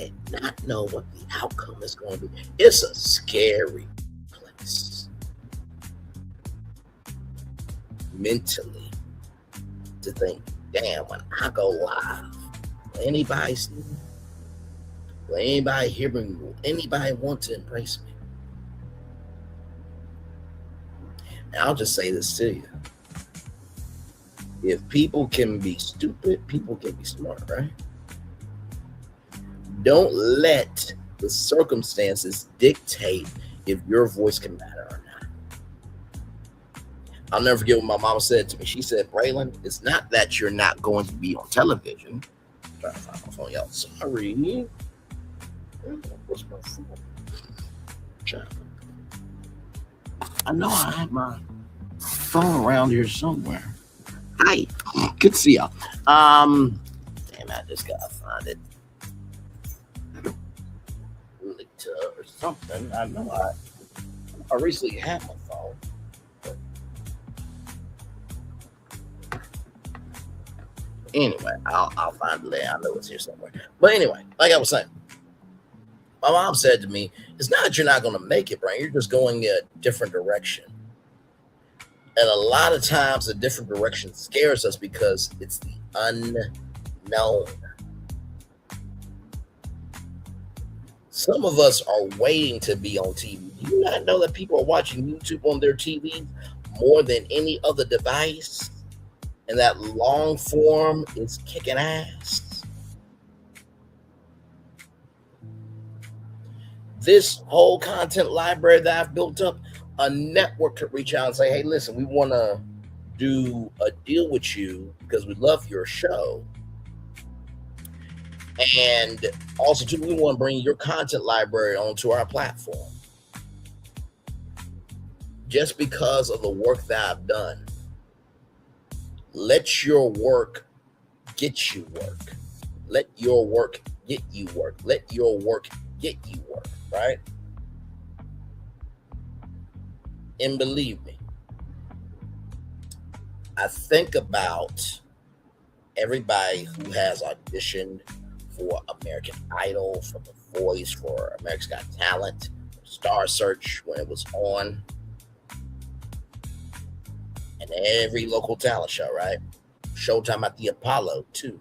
and not know what the outcome is going to be. It's a scary place. Mentally, to think, damn, when I go live, will anybody see me? Will anybody hear me? Will anybody want to embrace me? And I'll just say this to you. If people can be stupid, people can be smart, right? Don't let the circumstances dictate if your voice can matter or not. I'll never forget what my mama said to me. She said, Braylon, it's not that you're not going to be on television. I'm trying to find my phone, y'all. Sorry. What's my phone? I know I have my phone around here somewhere. Hi, good to see y'all. Damn, I just gotta find it. Or something. I know I recently had my phone. But anyway, I'll find it later. I know it's here somewhere. But anyway, like I was saying, my mom said to me, it's not that you're not going to make it, Brian. You're just going a different direction. And a lot of times the different direction scares us because it's the unknown. Some of us are waiting to be on TV. Do you not know that people are watching YouTube on their TV more than any other device? And that long form is kicking ass. This whole content library that I've built up, a network could reach out and say, hey, listen, we want to do a deal with you because we love your show. And also, too, we want to bring your content library onto our platform. Just because of the work that I've done. Let your work get you work. Let your work get you work. Let your work get you work, right? And believe me, I think about everybody who has auditioned for American Idol, for The Voice, for America's Got Talent, Star Search when it was on, and every local talent show, right? Showtime at the Apollo too.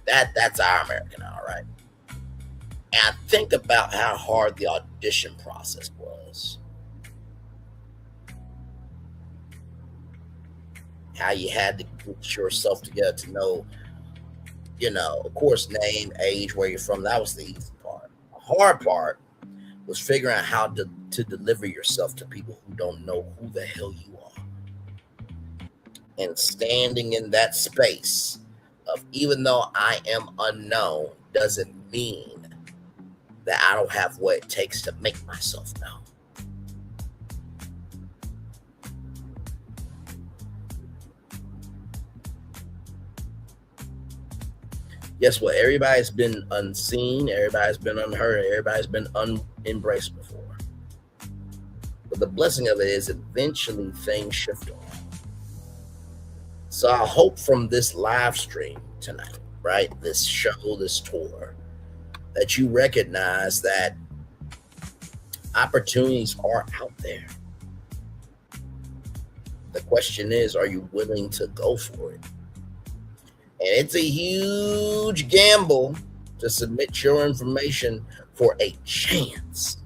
That's our American Idol, right? And I think about how hard the audition process was. How you had to get yourself together to know, of course, name, age, where you're from. That was the easy part. The hard part was figuring out how to deliver yourself to people who don't know who the hell you are. And standing in that space of, even though I am unknown, doesn't mean that I don't have what it takes to make myself known. Guess what? Everybody's been unseen. Everybody's been unheard. Everybody's been unembraced before. But the blessing of it is eventually things shift on. So I hope from this live stream tonight, right? This show, this tour, that you recognize that opportunities are out there. The question is, are you willing to go for it? And it's a huge gamble to submit your information for a chance.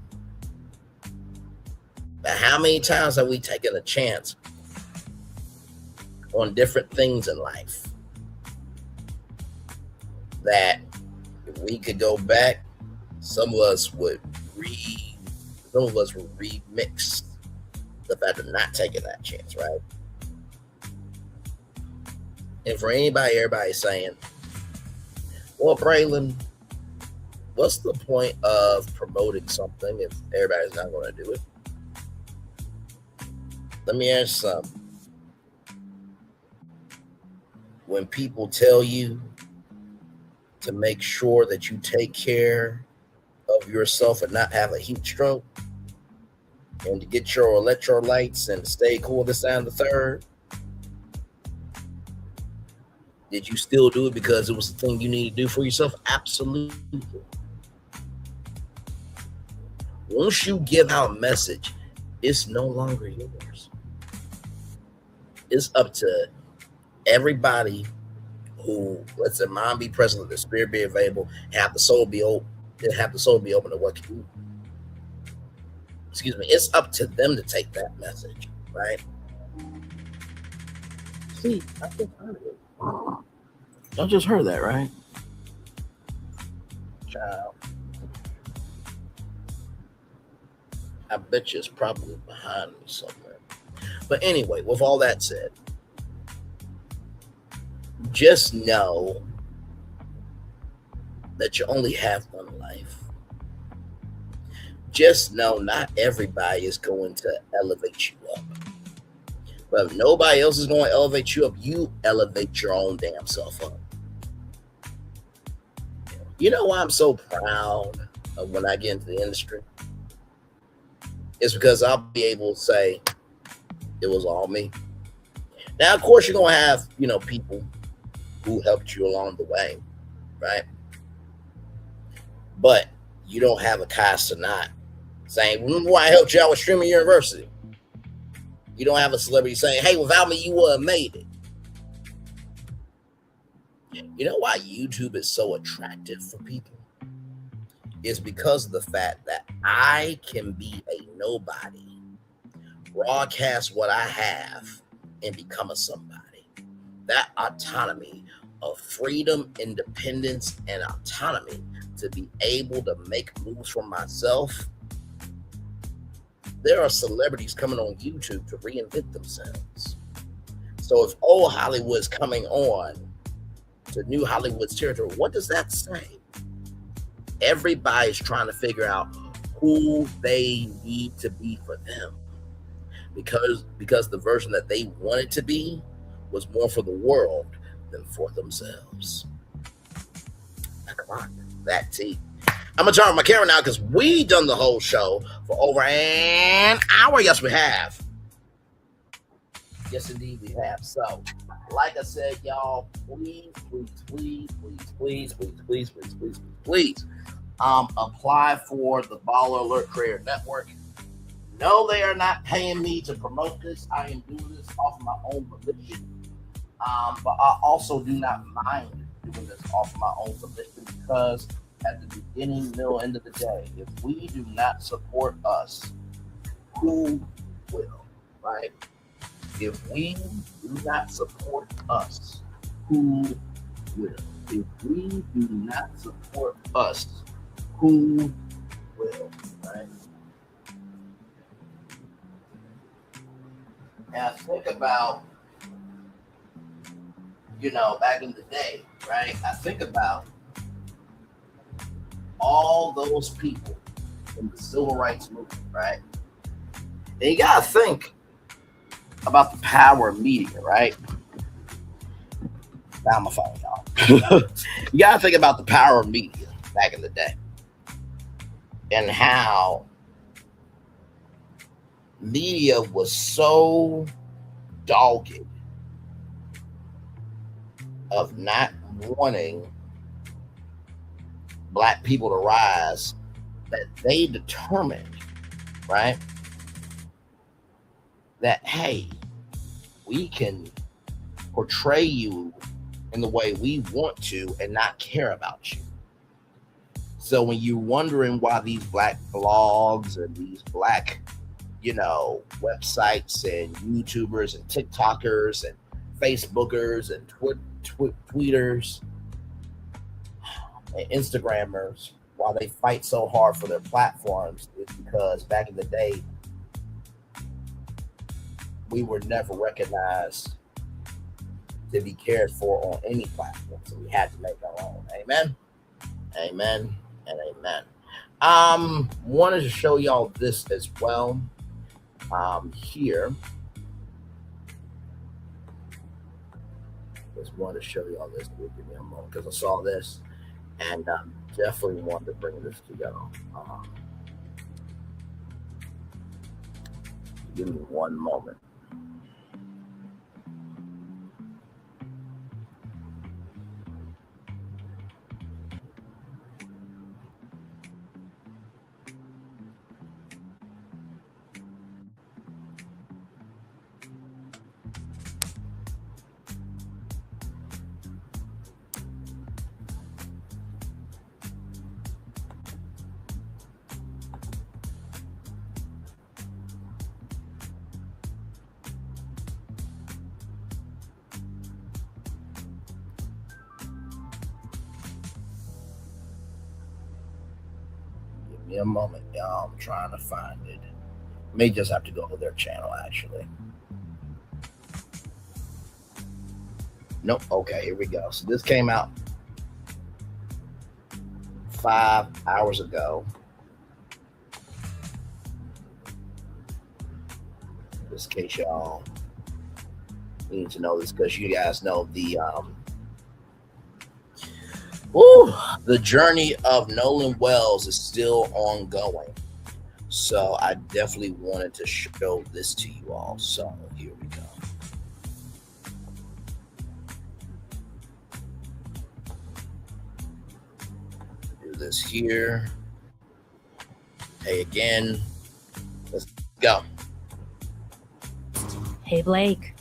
But how many times have we taken a chance on different things in life that if we could go back, some of us would remix the fact of not taking that chance, right? And for everybody's saying, well, Braylon, what's the point of promoting something if everybody's not going to do it? Let me ask you something. When people tell you to make sure that you take care of yourself and not have a heat stroke, and to get your electrolytes and stay cool this and the third, did you still do it because it was the thing you need to do for yourself? Absolutely. Once you give out a message, it's no longer yours. It's up to everybody who lets their mind be present, let their spirit be available, have the soul be open to what can you. It's up to them to take that message, right? See, I just heard it. Y'all just heard that, right? Child. I bet you it's probably behind me somewhere. But anyway, with all that said, just know that you only have one life. Just know not everybody is going to elevate you up. But if nobody else is going to elevate you up, you elevate your own damn self up. You know why I'm so proud of when I get into the industry? It's because I'll be able to say it was all me. Now, of course, you're going to have, people who helped you along the way, right? But you don't have a Kai Cenat saying, remember why I helped you out with Streamer University? You don't have a celebrity saying, hey, without me, you would have made it. You know why YouTube is so attractive for people? It's because of the fact that I can be a nobody, broadcast what I have, and become a somebody. That autonomy of freedom, independence, and autonomy to be able to make moves for myself. There are celebrities coming on YouTube to reinvent themselves. So if old Hollywood's coming on to new Hollywood's territory, what does that say? Everybody's trying to figure out who they need to be for them. Because the version that they wanted to be was more for the world than for themselves. Now, come on, that tea. I'm gonna turn on my camera now because we done the whole show for over an hour. Yes, we have. Yes, indeed, we have. So, like I said, y'all, please apply for the Baller Alert Creator Network. No, they are not paying me to promote this. I am doing this off of my own volition. But I also do not mind doing this off of my own volition because at the beginning, middle, end of the day, if we do not support us, who will, right? If we do not support us, who will? If we do not support us, who will, right? Now think about, back in the day, right? I think about all those people in the civil rights movement, right? And you gotta think about the power of media, right? Now I'm gonna phone y'all. You gotta think about the power of media back in the day and how media was so dogged of not wanting Black people to rise that they determined, right, that, hey, we can portray you in the way we want to and not care about you. So when you're wondering why these Black blogs and these Black, websites and YouTubers and TikTokers and Facebookers and tweeters and Instagrammers, while they fight so hard for their platforms, is because back in the day, we were never recognized to be cared for on any platform. So we had to make our own. Amen. Amen and amen. Wanted to show y'all this as well. Here. Just wanted to show y'all this. Give me a moment because I saw this and definitely wanted to bring this to y'all. Give me one moment. Give me a moment, y'all. I'm trying to find it. May just have to go to their channel, actually. Nope. Okay, here we go. So this came out 5 hours ago. Just in case y'all need to know this, because you guys know the journey of Nolan Wells is still ongoing. So I definitely wanted to show this to you all. So here we go. Do this here. Hey, again. Let's go. Hey, Blake.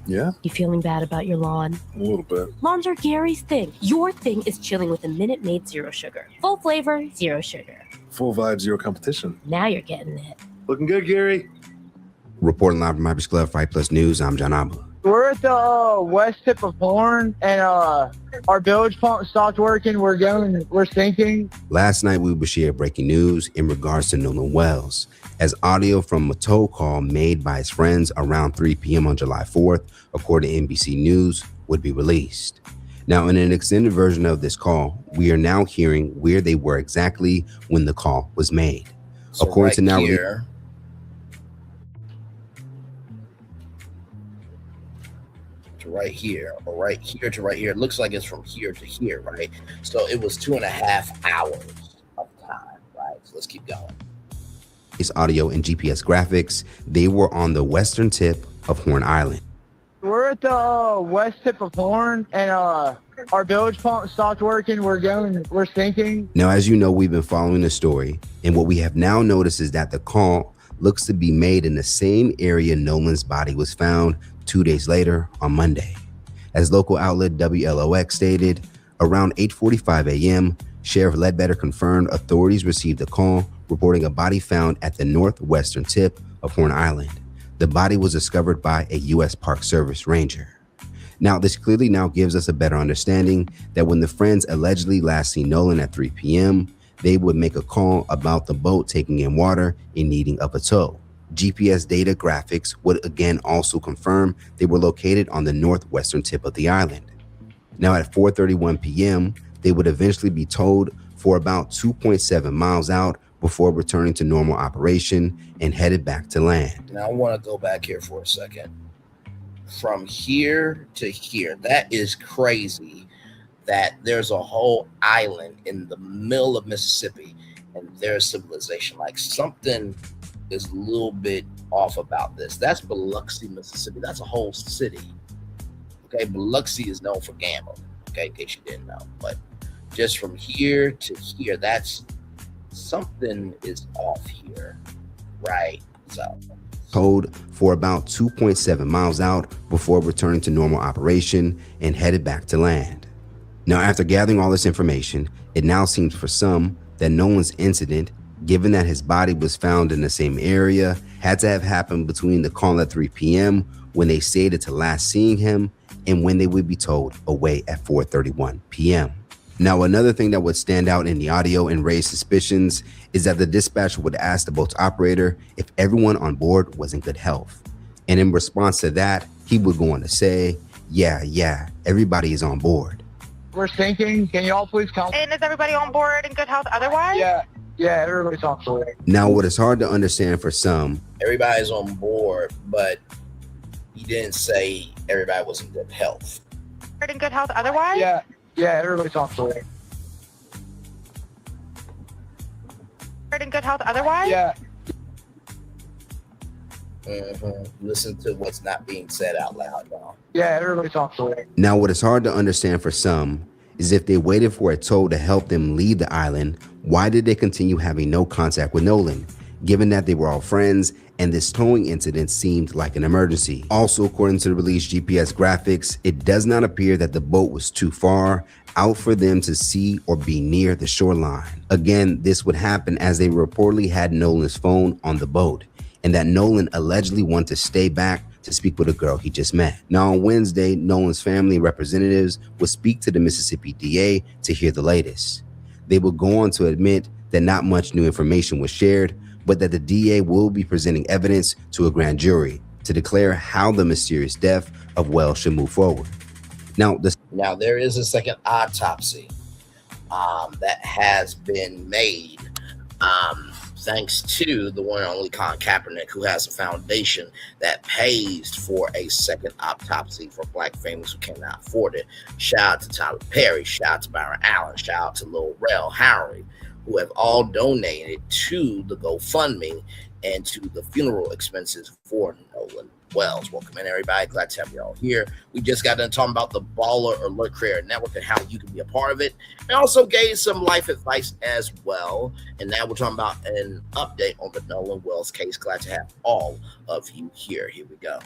Yeah? You feeling bad about your lawn? A little bit. Lawns are Gary's thing. Your thing is chilling with a Minute Maid Zero Sugar. Full flavor, zero sugar. Full vibe, zero competition. Now you're getting it. Looking good, Gary. Reporting live from Hyper's Club, Fight Plus News, I'm John Abba. We're at the west tip of Horn, and our bilge pump stopped working. We're sinking. Last night, we will share breaking news in regards to Nolan Wells, as audio from a toll call made by his friends around 3 p.m. on July 4th, according to NBC News, would be released. Now, in an extended version of this call, we are now hearing where they were exactly when the call was made. So according right to now, to right here, or right here to right here. It looks like it's from here to here, right? So it was 2.5 hours of time, right? So let's keep going. It's audio and GPS graphics. They were on the western tip of Horn Island. We're at the west tip of Horn, and our bilge pump stopped working. We're sinking. Now, as you know, we've been following the story, and what we have now noticed is that the call looks to be made in the same area Nolan's body was found 2 days later on Monday. As local outlet WLOX stated, around 8:45 a.m., Sheriff Ledbetter confirmed authorities received a call reporting a body found at the northwestern tip of Horn Island. The body was discovered by a U.S. Park Service ranger. Now, this clearly now gives us a better understanding that when the friends allegedly last seen Nolan at 3 p.m., they would make a call about the boat taking in water and needing up a tow. GPS data graphics would again also confirm they were located on the northwestern tip of the island. Now, at 4:31 p.m., they would eventually be towed for about 2.7 miles out before returning to normal operation and headed back to land. Now I want to go back here for a second. From here to here, that is crazy that there's a whole island in the middle of Mississippi and there's civilization. Like, something is a little bit off about this. That's Biloxi, Mississippi. That's a whole city. Okay, Biloxi is known for gambling. Okay, in case you didn't know. But just from here to here, that's something is off here, right? So Towed for about 2.7 miles out before returning to normal operation and headed back to land. Now, after gathering all this information, it now seems for some that Nolan's incident, given that his body was found in the same area, had to have happened between the call at 3 p.m. when they stated to last seeing him and when they would be towed away at 4:31 p.m. Now, another thing that would stand out in the audio and raise suspicions is that the dispatcher would ask the boat's operator if everyone on board was in good health. And in response to that, he would go on to say, yeah, everybody is on board. We're sinking. Can you all please come? And is everybody on board in good health otherwise? Yeah, everybody's on board. Now, what is hard to understand for some, everybody's on board, but he didn't say everybody was in good health. In good health otherwise? Yeah, everybody's on board. In good health otherwise? Listen to what's not being said out loud, y'all. Yeah, everybody's on board. Now, what is hard to understand for some is if they waited for a tow to help them leave the island, why did they continue having no contact with Nolan, given that they were all friends and this towing incident seemed like an emergency? Also, according to the released GPS graphics, it does not appear that the boat was too far out for them to see or be near the shoreline. Again, this would happen as they reportedly had Nolan's phone on the boat, and that Nolan allegedly wanted to stay back to speak with a girl he just met. Now, on Wednesday, Nolan's family representatives would speak to the Mississippi DA to hear the latest. They would go on to admit that not much new information was shared, but that the DA will be presenting evidence to a grand jury to declare how the mysterious death of Wells should move forward. Now, there is a second autopsy that has been made thanks to the one and only Colin Kaepernick, who has a foundation that pays for a second autopsy for Black families who cannot afford it. Shout out to Tyler Perry, shout out to Byron Allen, shout out to Lil Rel Howery, who have all donated to the GoFundMe and to the funeral expenses for Nolan Wells. Welcome in, everybody. Glad to have you all here. We just got done talking about the Baller Alert Creator Network and how you can be a part of it. And also gave some life advice as well. And now we're talking about an update on the Nolan Wells case. Glad to have all of you here. Here we go.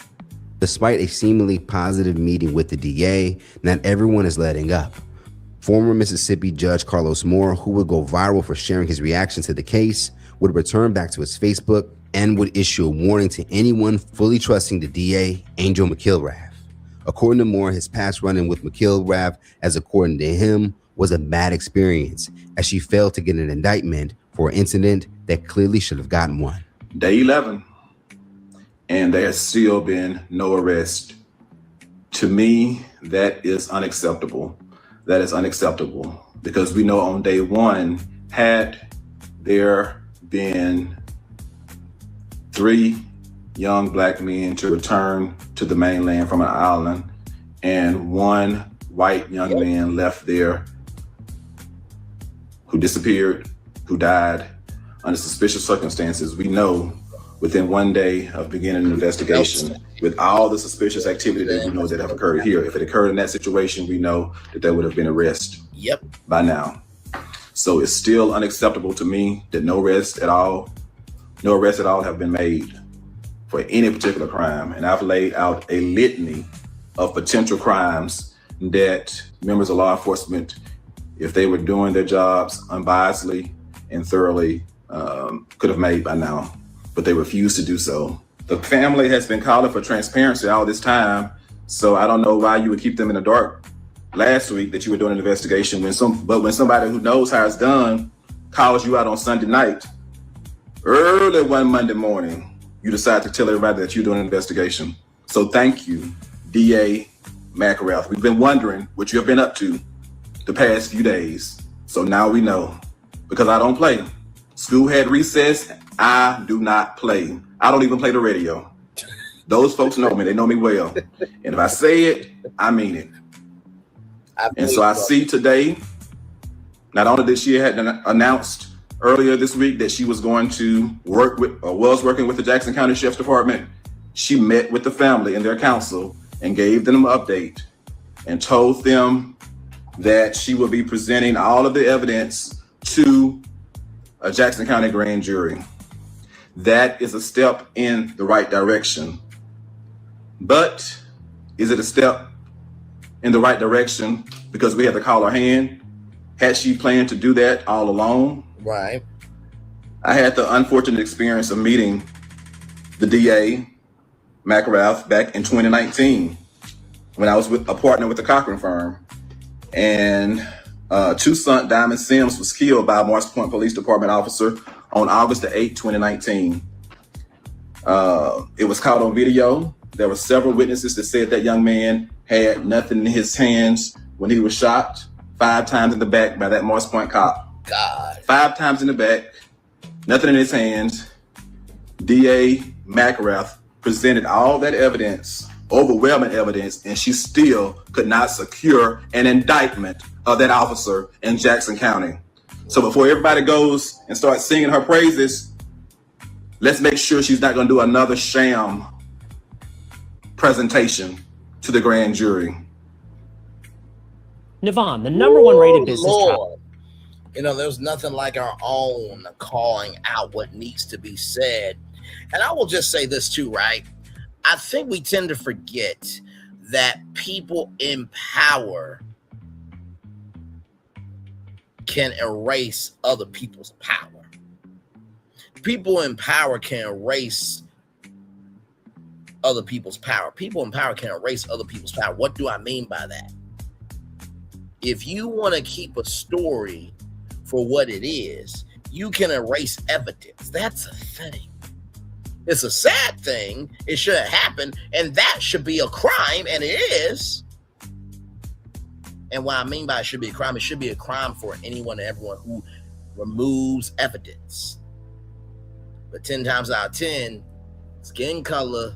Despite a seemingly positive meeting with the DA, not everyone is letting up. Former Mississippi Judge Carlos Moore, who would go viral for sharing his reaction to the case, would return back to his Facebook and would issue a warning to anyone fully trusting the DA, Angel McIlrath. According to Moore, his past run-in with McIlrath, as according to him, was a bad experience, as she failed to get an indictment for an incident that clearly should have gotten one. Day 11, and there has still been no arrest. To me, that is unacceptable. That is unacceptable because we know on day 1, had there been 3 young Black men to return to the mainland from an island and one white young man left there who disappeared, who died under suspicious circumstances. We know within 1 day of beginning an investigation, with all the suspicious activity that we know that have occurred here, if it occurred in that situation, we know that there would have been arrest by now. So it's still unacceptable to me that no arrests at all have been made for any particular crime. And I've laid out a litany of potential crimes that members of law enforcement, if they were doing their jobs unbiasedly and thoroughly, could have made by now, but they refuse to do so. The family has been calling for transparency all this time, so I don't know why you would keep them in the dark last week that you were doing an investigation when somebody who knows how it's done calls you out on Sunday night, early one Monday morning, you decide to tell everybody that you're doing an investigation. So thank you, DA McElrath. We've been wondering what you have been up to the past few days. So now we know, because I don't play. School had recess. I do not play. I don't even play the radio. Those folks know me. They know me well. And if I say it, I mean it. And so I see today, not only did she had announced earlier this week that she was going to work with, or was working with the Jackson County Sheriff's Department, she met with the family and their counsel and gave them an update and told them that she will be presenting all of the evidence to a Jackson County grand jury. That is a step in the right direction. But is it a step in the right direction because we had to call her hand? Had she planned to do that all alone? Right. I had the unfortunate experience of meeting the DA, McElrath, back in 2019 when I was with a partner with the Cochran firm. And Toussaint Diamond Sims was killed by a Morris Point Police Department officer on August the 8th, 2019. It was caught on video. There were several witnesses that said that young man had nothing in his hands when he was shot 5 times in the back by that Morris Point cop. God. 5 times in the back, nothing in his hands. DA McElrath presented all that evidence, overwhelming evidence, and she still could not secure an indictment of that officer in Jackson County. So before everybody goes and starts singing her praises, let's make sure she's not going to do another sham presentation to the grand jury. Navon, the #1 rated business Lord. You know, there's nothing like our own calling out what needs to be said. And I will just say this too, right? I think we tend to forget that people in power can erase other people's power. People in power can erase other people's power. People in power can erase other people's power. What do I mean by that? If you want to keep a story for what it is, you can erase evidence. That's a thing. It's a sad thing. It shouldn't happen. And that should be a crime. And it is. And what I mean by it should be a crime, it should be a crime for anyone and everyone who removes evidence. But 10 times out of 10, skin color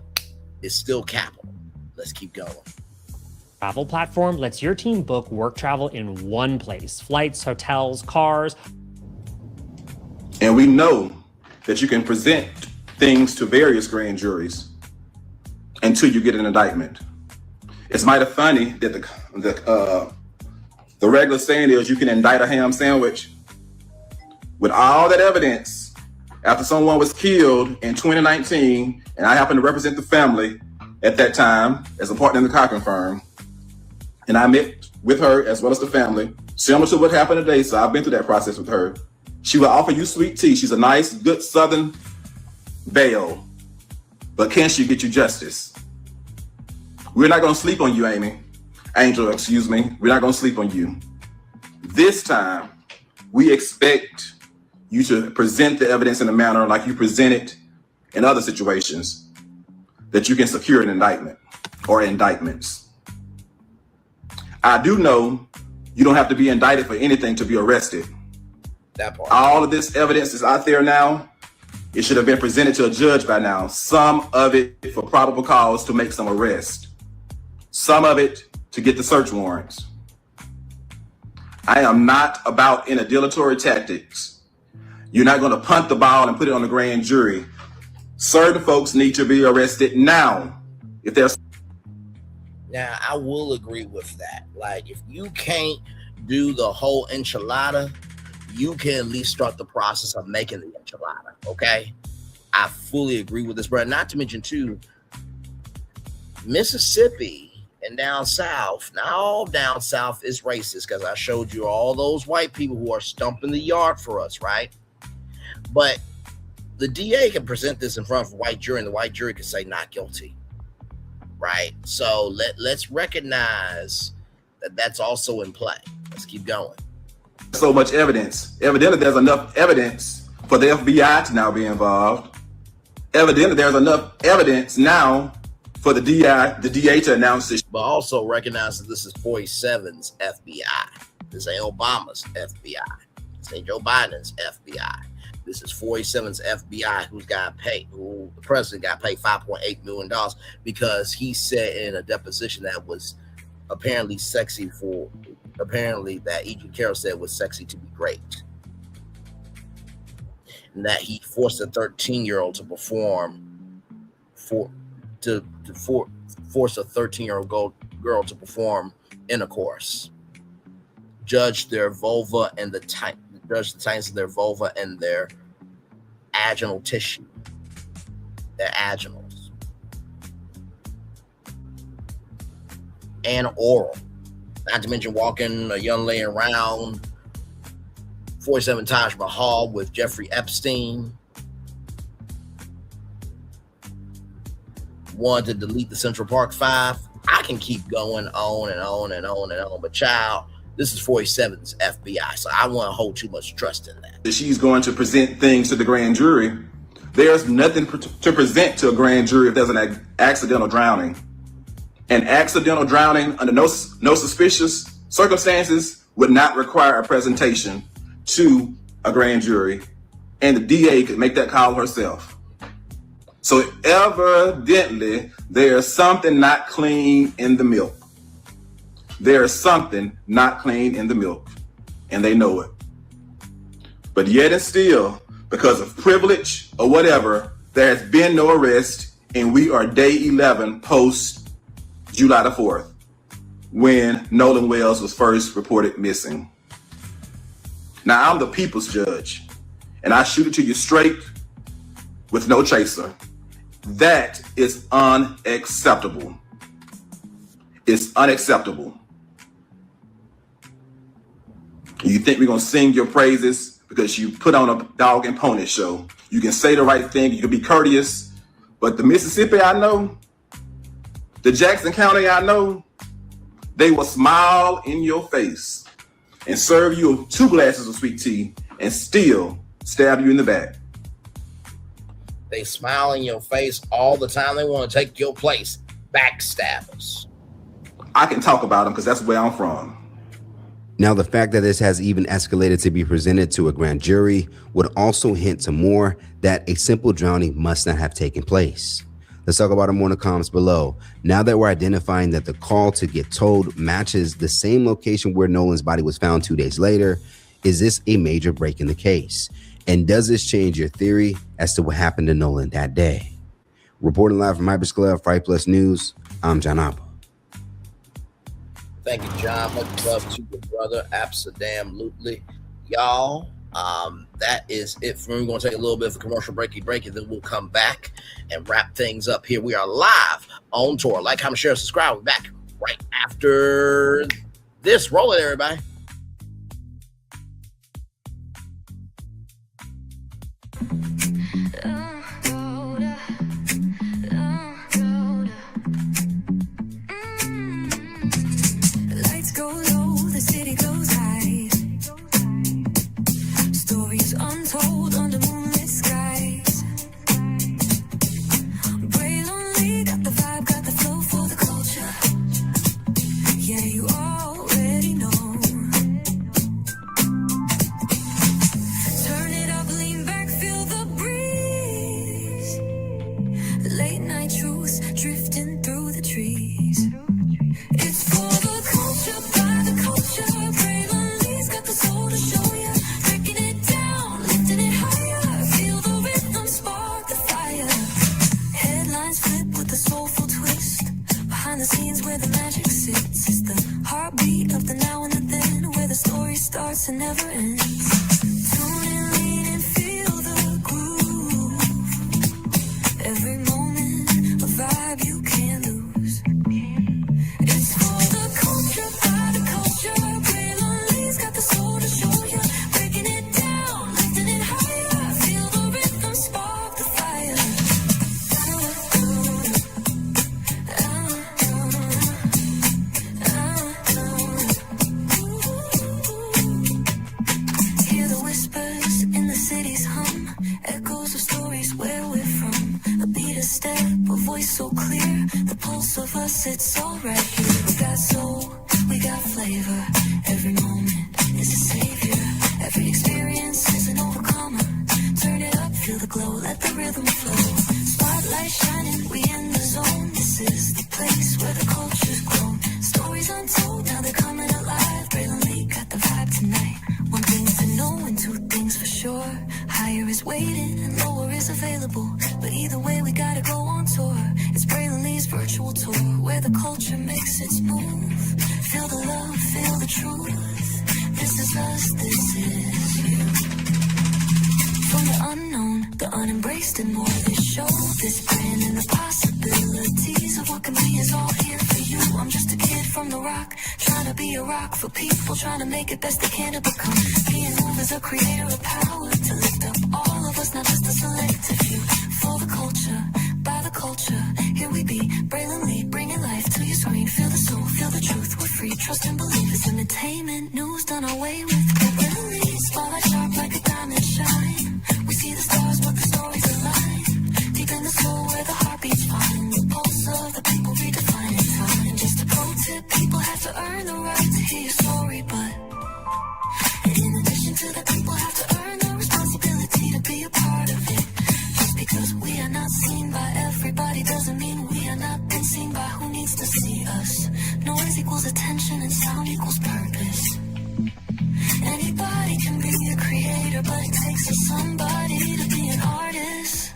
is still capital. Let's keep going. travel platform lets your team book work travel in one place. Flights, hotels, cars. And we know that you can present things to various grand juries until you get an indictment. It's mighty funny that the regular saying is you can indict a ham sandwich. With all that evidence, after someone was killed in 2019, and I happened to represent the family at that time as a partner in the Cochran firm, and I met with her as well as the family, similar to what happened today, so I've been through that process with her. She will offer you sweet tea. She's a nice, good Southern belle, but can she get you justice? We're not gonna sleep on you, Angel, excuse me. We're not gonna sleep on you. This time, we expect you to present the evidence in a manner like you present it in other situations that you can secure an indictment or indictments. I do know you don't have to be indicted for anything to be arrested. That part. All of this evidence is out there now. It should have been presented to a judge by now. Some of it for probable cause to make some arrest. some of it to get the search warrants. I am not about any dilatory tactics. You're not going to punt the ball and put it on the grand jury. Certain folks need to be arrested now. If there's Now, I will agree with that. Like, if you can't do the whole enchilada, you can at least start the process of making the enchilada, okay? I fully agree with this, bro. Not to mention, too, Mississippi and down south, not all down south is racist, because I showed you all those white people who are stumping the yard for us, right? But the DA can present this in front of a white jury, and the white jury can say not guilty, right? So let's recognize that that's also in play. Let's keep going. So much evidence. Evidently, there's enough evidence for the FBI to now be involved. Evidently, there's enough evidence now for the DA to announce this. But also recognize that this is 47's FBI. This ain't Obama's FBI. This ain't Joe Biden's FBI. This is 47's FBI, who the president got paid $5.8 million because he said in a deposition that was apparently that E.G. Carroll said was sexy to be great. And that he forced a 13-year-old to perform force a 13-year-old girl to perform intercourse. Judge their vulva and the tightness of their vulva and their vaginal tissue. Their vaginals. And oral. Not to mention walking a young lady around 47 Taj Mahal with Jeffrey Epstein. Wanted to delete the Central Park 5. I can keep going on and on and on and on. But child, this is 47's FBI, so I won't hold too much trust in that. She's going to present things to the grand jury. There's nothing to present to a grand jury if there's an accidental drowning. An accidental drowning under no suspicious circumstances would not require a presentation to a grand jury, and the DA could make that call herself. So evidently, there's something not clean in the milk. There is something not clean in the milk, and they know it. But yet and still, because of privilege or whatever, there has been no arrest, and we are day 11 post July the 4th, when Nolan Wells was first reported missing. Now, I'm the people's judge, and I shoot it to you straight with no chaser. That is unacceptable. It's unacceptable. You think we're going to sing your praises because you put on a dog and pony show. You can say the right thing, you can be courteous, but the Mississippi I know, the Jackson County I know, they will smile in your face and serve you 2 glasses of sweet tea and still stab you in the back. They smile in your face all the time. They want to take your place. Backstabbers. I can talk about them because that's where I'm from. Now, the fact that this has even escalated to be presented to a grand jury would also hint to more that a simple drowning must not have taken place. Let's talk about it more in the comments below. Now that we're identifying that the call to get towed matches the same location where Nolan's body was found 2 days later, is this a major break in the case? And does this change your theory as to what happened to Nolan that day? Reporting live from Hypers Club, Fright Plus News, I'm John Appa. Thank you, John. Much love to your brother. Absolutely. Y'all, that is it for me. We're going to take a little bit of a commercial breaky, and then we'll come back and wrap things up here. We are live on tour. Like, comment, share, subscribe. We're back right after this. Roll it, everybody. Lights go low, the city goes high. Stories untold under moonlit skies. Way lonely, got the vibe, got the flow for the culture. Yeah, you already know. the scenes where the magic sits. It's the heartbeat of the now and the then, where the story starts and never ends. Tune in, lean and feel the groove. Every moment, a vibe you can't lose. It's for the culture, by the culture. Braylon Lee's got the soul to show you. Breaking it down, lifting it higher. Feel the rhythm, spark the fire. Hear the whispers in the city's hum, echoes of stories where we're from. A beat, a step, a voice so clear, the pulse of us, it's all right here. We got soul, we got flavor. Every moment is a savior. Every experience is an overcomer. Turn it up, feel the glow, let the rhythm flow. Spotlight shining, we in the zone. This is the place where the culture's grown. Stories untold, now they're coming alive. Braylon Lee got the vibe tonight. One thing to know and two things for sure. Higher is waiting and lower is available. But either way, we gotta go on tour. It's Braylon Lee's virtual tour, where the culture makes its move. Feel the love, feel the truth. This is us, this is you. From the unknown, the unembraced and more. This show, this brand and the possibilities of what can be is all here for you. I'm just a kid from the rock, trying to be a rock for people, trying to make it best they can to become. Being moved as a creator of power, to lift up all of us, not just a selective few. For the culture, by the culture, here we be. Braylon Lee, bringing life to your screen. Feel the soul, feel the truth, we're free. Trust and believe it's entertainment, news done our way with. Braylon Lee, spotlight sharp like a diamond shine. We see the stars, but the stories align. Deep in the soul where the heartbeats find. The pulse of the people redefining time. And just a pro tip, people have to earn the right to hear your story, but in addition to that, people have to earn the responsibility to be a part of it. Just because we are not seen by everybody doesn't mean we are not been seen by who needs to see us. Noise equals attention and sound equals purpose. Anybody can be a creator, but it takes a somebody to be an artist.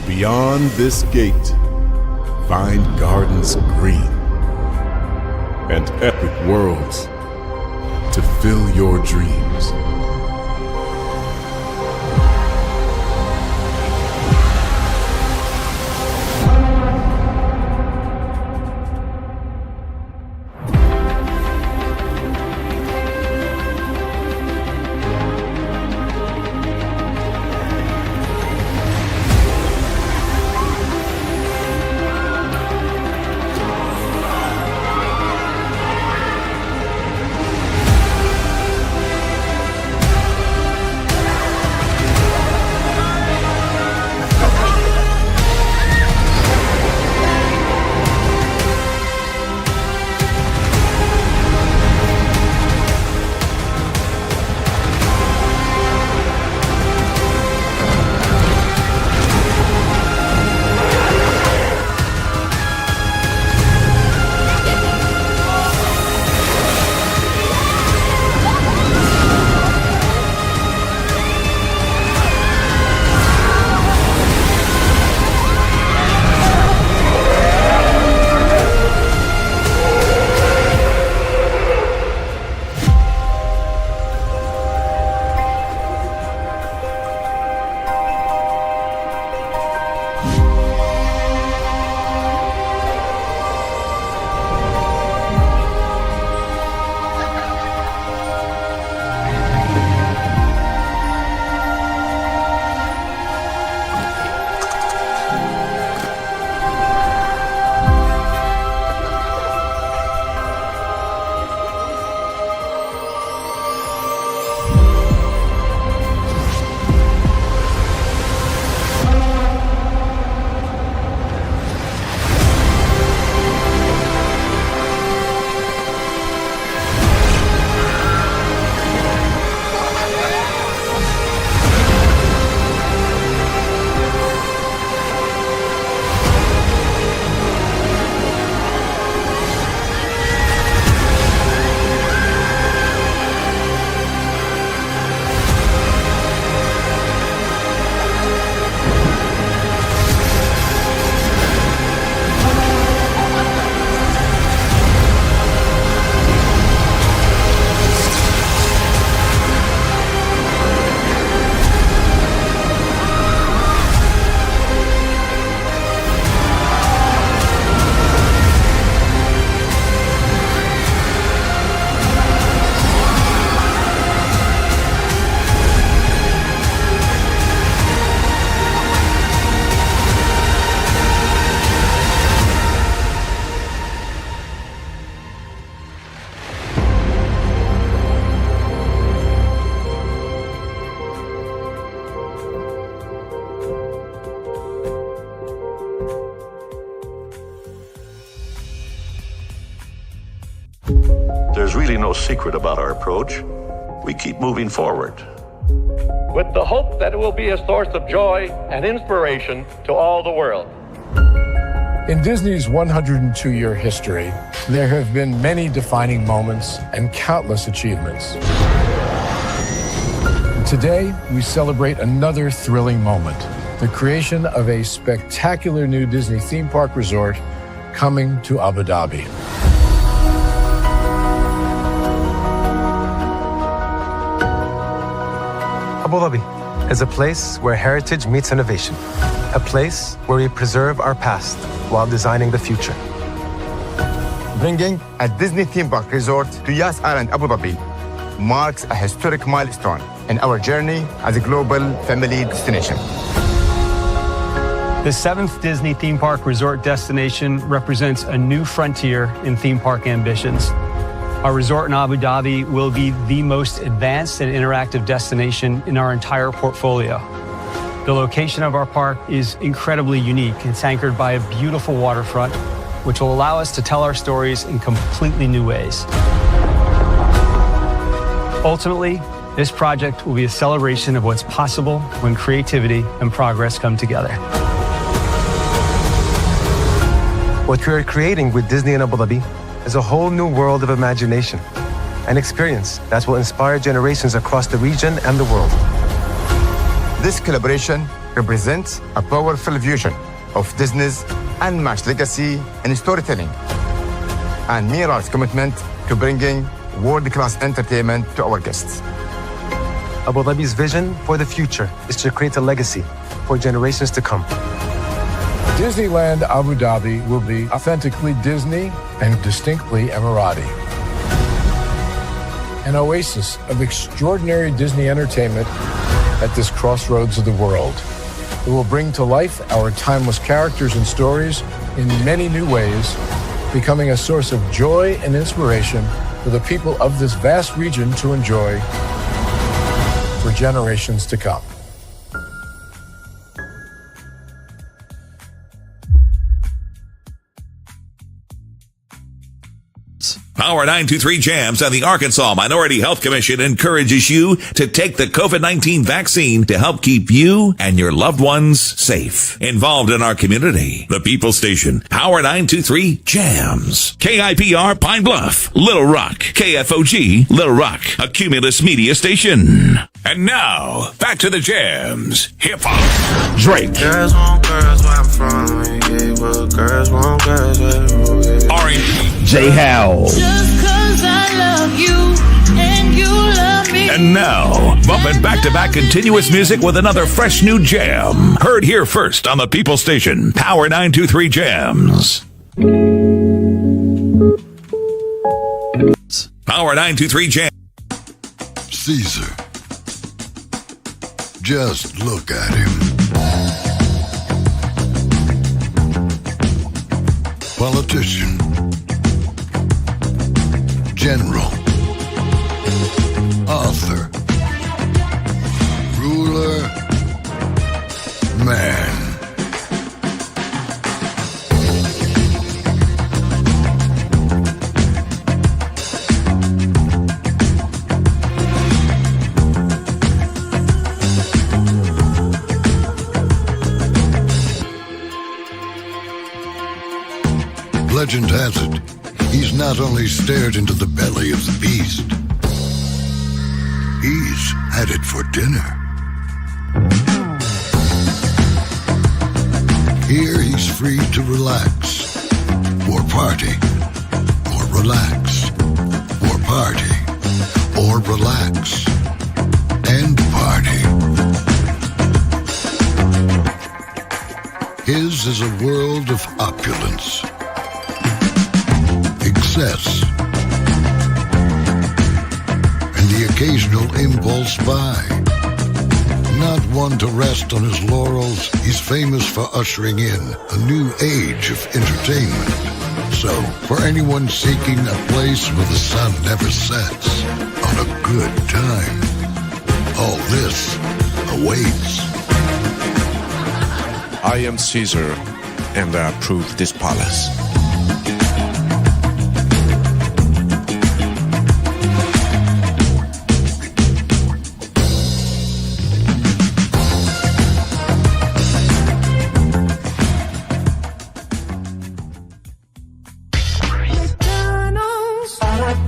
Beyond this gate, find gardens green and epic worlds to fill your dreams. There's really no secret about our approach. We keep moving forward. With the hope that it will be a source of joy and inspiration to all the world. In Disney's 102-year history, there have been many defining moments and countless achievements. Today, we celebrate another thrilling moment, the creation of a spectacular new Disney theme park resort coming to Abu Dhabi. Abu Dhabi is a place where heritage meets innovation, a place where we preserve our past while designing the future. Bringing a Disney theme park resort to Yas Island, Abu Dhabi marks a historic milestone in our journey as a global family destination. The 7th Disney theme park resort destination represents a new frontier in theme park ambitions. Our resort in Abu Dhabi will be the most advanced and interactive destination in our entire portfolio. The location of our park is incredibly unique. It's anchored by a beautiful waterfront, which will allow us to tell our stories in completely new ways. Ultimately, this project will be a celebration of what's possible when creativity and progress come together. What we are creating with Disney in Abu Dhabi is a whole new world of imagination, an experience that will inspire generations across the region and the world. This collaboration represents a powerful fusion of Disney's unmatched legacy in storytelling and mirrors commitment to bringing world-class entertainment to our guests. Abu Dhabi's vision for the future is to create a legacy for generations to come. Disneyland Abu Dhabi will be authentically Disney and distinctly Emirati. An oasis of extraordinary Disney entertainment at this crossroads of the world. It will bring to life our timeless characters and stories in many new ways, becoming a source of joy and inspiration for the people of this vast region to enjoy for generations to come. Power 923 Jams and the Arkansas Minority Health Commission encourages you to take the COVID-19 vaccine to help keep you and your loved ones safe. Involved in our community, the People Station, Power 923 Jams, KIPR Pine Bluff, Little Rock, KFOG Little Rock, a Cumulus Media Station. And now, back to the jams. Hip Hop. Drake. Girls want girls where I'm from. Yeah, well, girls want girls where R&B. J. Howell. Just 'cause I love you and you love me. And now, bumping back-to-back continuous music with another fresh new jam. Heard here first on the People Station, Power 923 Jams. Power 923 Jams. Caesar. Just look at him. Politician. General. Author. Ruler. Man. Legend has it, he's not only stared into the belly of the beast, he's had it for dinner. Here he's free to relax, or party, or relax, or party, or relax, and party. His is a world of opulence, excess, and the occasional impulse buy. Not one to rest on his laurels, he's famous for ushering in a new age of entertainment. So, for anyone seeking a place where the sun never sets on a good time, all this awaits. I am Caesar, and I approve this palace.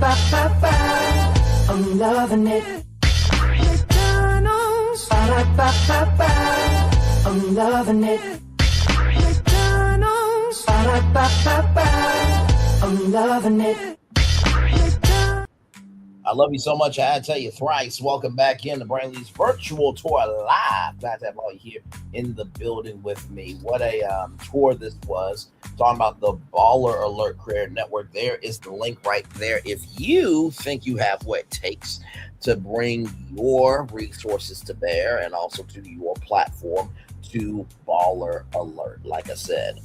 I'm loving it. McDonald's. I'm loving it. McDonald's. I'm loving it. I love you so much. I had to tell you thrice. Welcome back in to Brainley's virtual tour live. Glad to have all you here in the building with me. What a tour this was. Talking about the Baller Alert Career Network. There is the link right there. If you think you have what it takes to bring your resources to bear and also to your platform to Baller Alert. Like I said,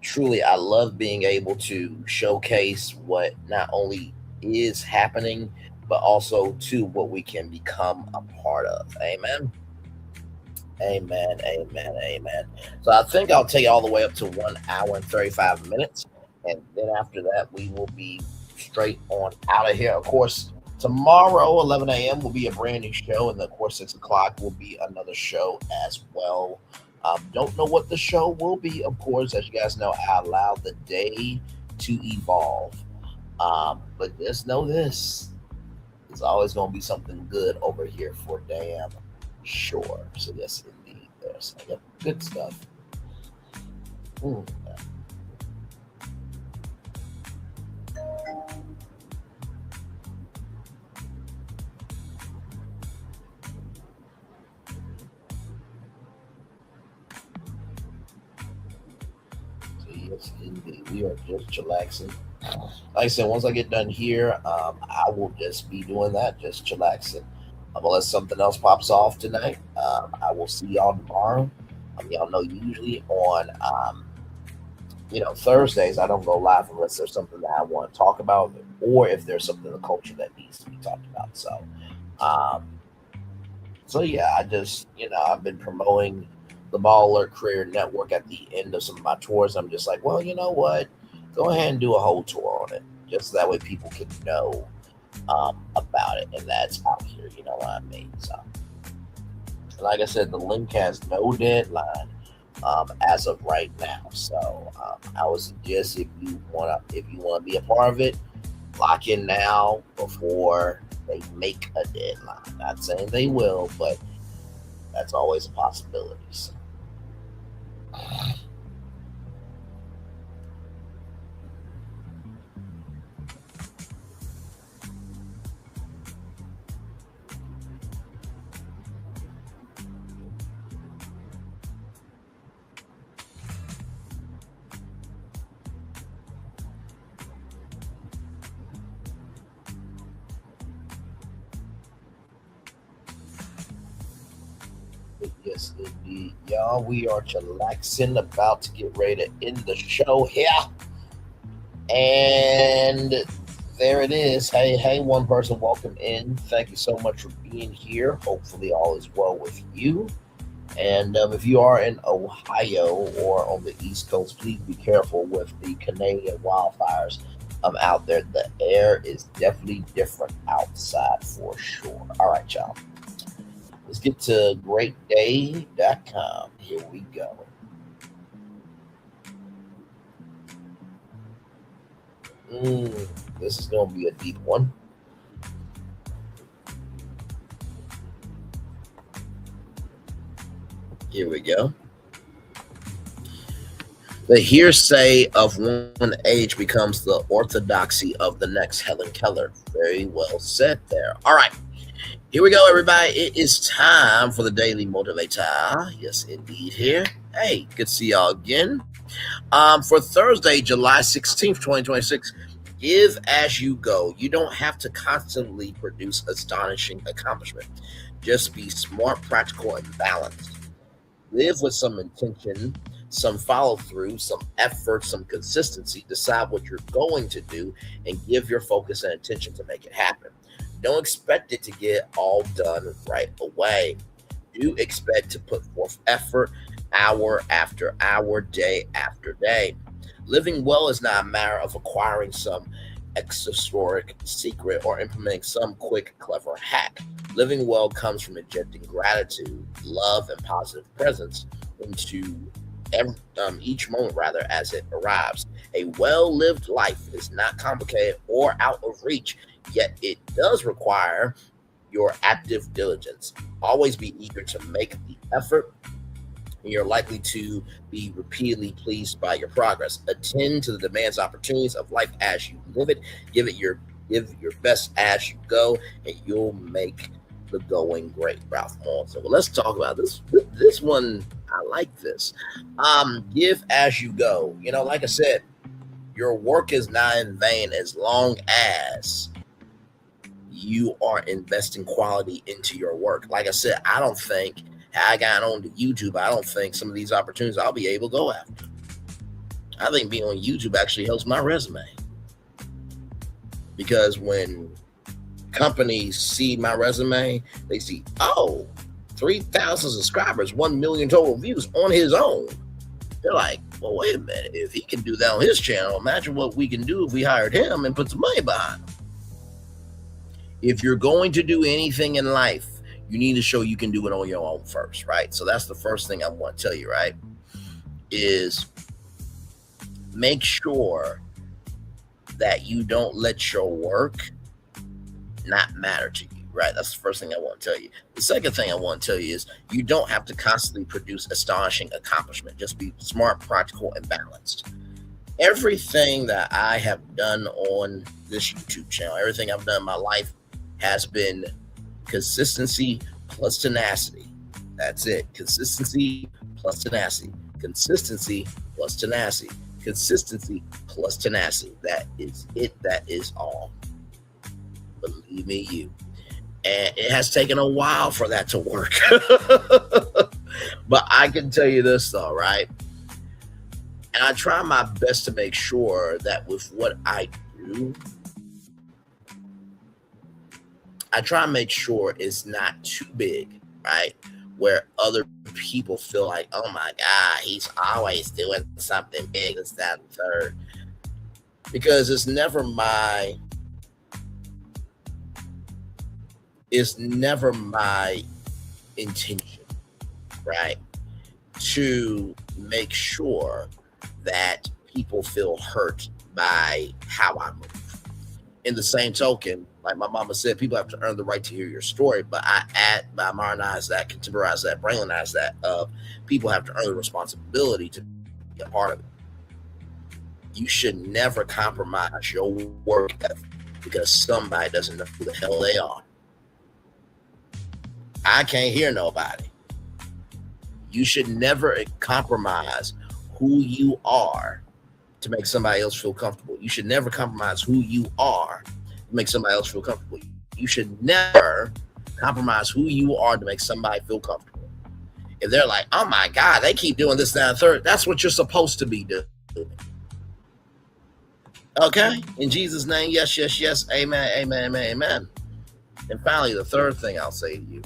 truly, I love being able to showcase what not only is happening, but also to what we can become a part of. Amen. Amen. Amen. Amen. So I think I'll take it all the way up to 1 hour and 35 minutes. And then after that, we will be straight on out of here. Of course, tomorrow, 11 a.m. will be a brand new show. And of course, 6 o'clock will be another show as well. Don't know what the show will be. Of course, as you guys know, I allowed the day to evolve. But just know this, there's always going to be something good over here for damn sure. So yes, indeed, there's good stuff. So yes, indeed, we are just chillaxing. Like I said, once I get done here, I will just be doing that, just chillaxing. Unless something else pops off tonight, I will see y'all tomorrow. Y'all know usually on, Thursdays, I don't go live unless there's something that I want to talk about or if there's something in the culture that needs to be talked about. So yeah, I just, I've been promoting the Ball Alert Career Network at the end of some of my tours. I'm just like, well, you know what? Go ahead and do a whole tour on it, just so that way people can know about it, and that's out here. You know what I mean? So, like I said, the link has no deadline as of right now. So, I would suggest if you want to be a part of it, lock in now before they make a deadline. Not saying they will, but that's always a possibility. So. Yes, indeed. Y'all, we are chillaxing, about to get ready to end the show here. And there it is. Hey, one person, welcome in. Thank you so much for being here. Hopefully all is well with you. And if you are in Ohio or on the East Coast, please be careful with the Canadian wildfires out there. The air is definitely different outside for sure. All right, y'all. Let's get to greatday.com. Here we go. This is going to be a deep one. Here we go. The hearsay of one age becomes the orthodoxy of the next. Helen Keller. Very well said there. All right. Here we go, everybody. It is time for the Daily Motivator. Yes, indeed, here. Hey, good to see y'all again. For Thursday, July 16th, 2026, give as you go. You don't have to constantly produce astonishing accomplishment. Just be smart, practical, and balanced. Live with some intention, some follow-through, some effort, some consistency. Decide what you're going to do and give your focus and attention to make it happen. Don't expect it to get all done right away. Do expect to put forth effort hour after hour, day after day. Living well is not a matter of acquiring some exoteric secret or implementing some quick, clever hack. Living well comes from injecting gratitude, love, and positive presence into each moment rather as it arrives. A well-lived life is not complicated or out of reach, yet it does require your active diligence. Always be eager to make the effort, and you're likely to be repeatedly pleased by your progress. Attend to the demands, opportunities of life as you live it. Give your best as you go, and you'll make the going great. Ralph Moore. So let's talk about this. This one, I like this. Give as you go. You know, like I said, your work is not in vain as long as you are investing quality into your work. Like I said, I don't think I got on to YouTube. I don't think some of these opportunities I'll be able to go after. I think being on YouTube actually helps my resume, because when companies see my resume, they see, 3,000 subscribers, 1 million total views on his own. They're like, well, wait a minute. If he can do that on his channel, imagine what we can do if we hired him and put some money behind him. If you're going to do anything in life, you need to show you can do it on your own first, right? So that's the first thing I want to tell you, right? Is make sure that you don't let your work not matter to you, right? That's the first thing I want to tell you. The second thing I want to tell you is you don't have to constantly produce astonishing accomplishment. Just be smart, practical, and balanced. Everything that I have done on this YouTube channel, everything I've done in my life has been consistency plus tenacity. That's it. Consistency plus tenacity. Consistency plus tenacity. Consistency plus tenacity. That is it. That is all. Believe me, you. And it has taken a while for that to work. But I can tell you this though, right? And I try my best to make sure that with what I do, I try and make sure it's not too big, right? Where other people feel like, oh my God, he's always doing something big, this, that, and third. Because it's never my intention, right? To make sure that people feel hurt by how I move. In the same token, like my mama said, people have to earn the right to hear your story, but I modernize that, contemporize that, brainlanize that, people have to earn the responsibility to be a part of it. You should never compromise your work ethic because somebody doesn't know who the hell they are. I can't hear nobody. You should never compromise who you are to make somebody else feel comfortable. You should never compromise who you are to make somebody else feel comfortable. You should never compromise who you are to make somebody feel comfortable. If they're like, oh my God, they keep doing this, that, and third, that's what you're supposed to be doing. Okay? In Jesus' name, yes, yes, yes, amen, amen, amen, amen. And finally, the third thing I'll say to you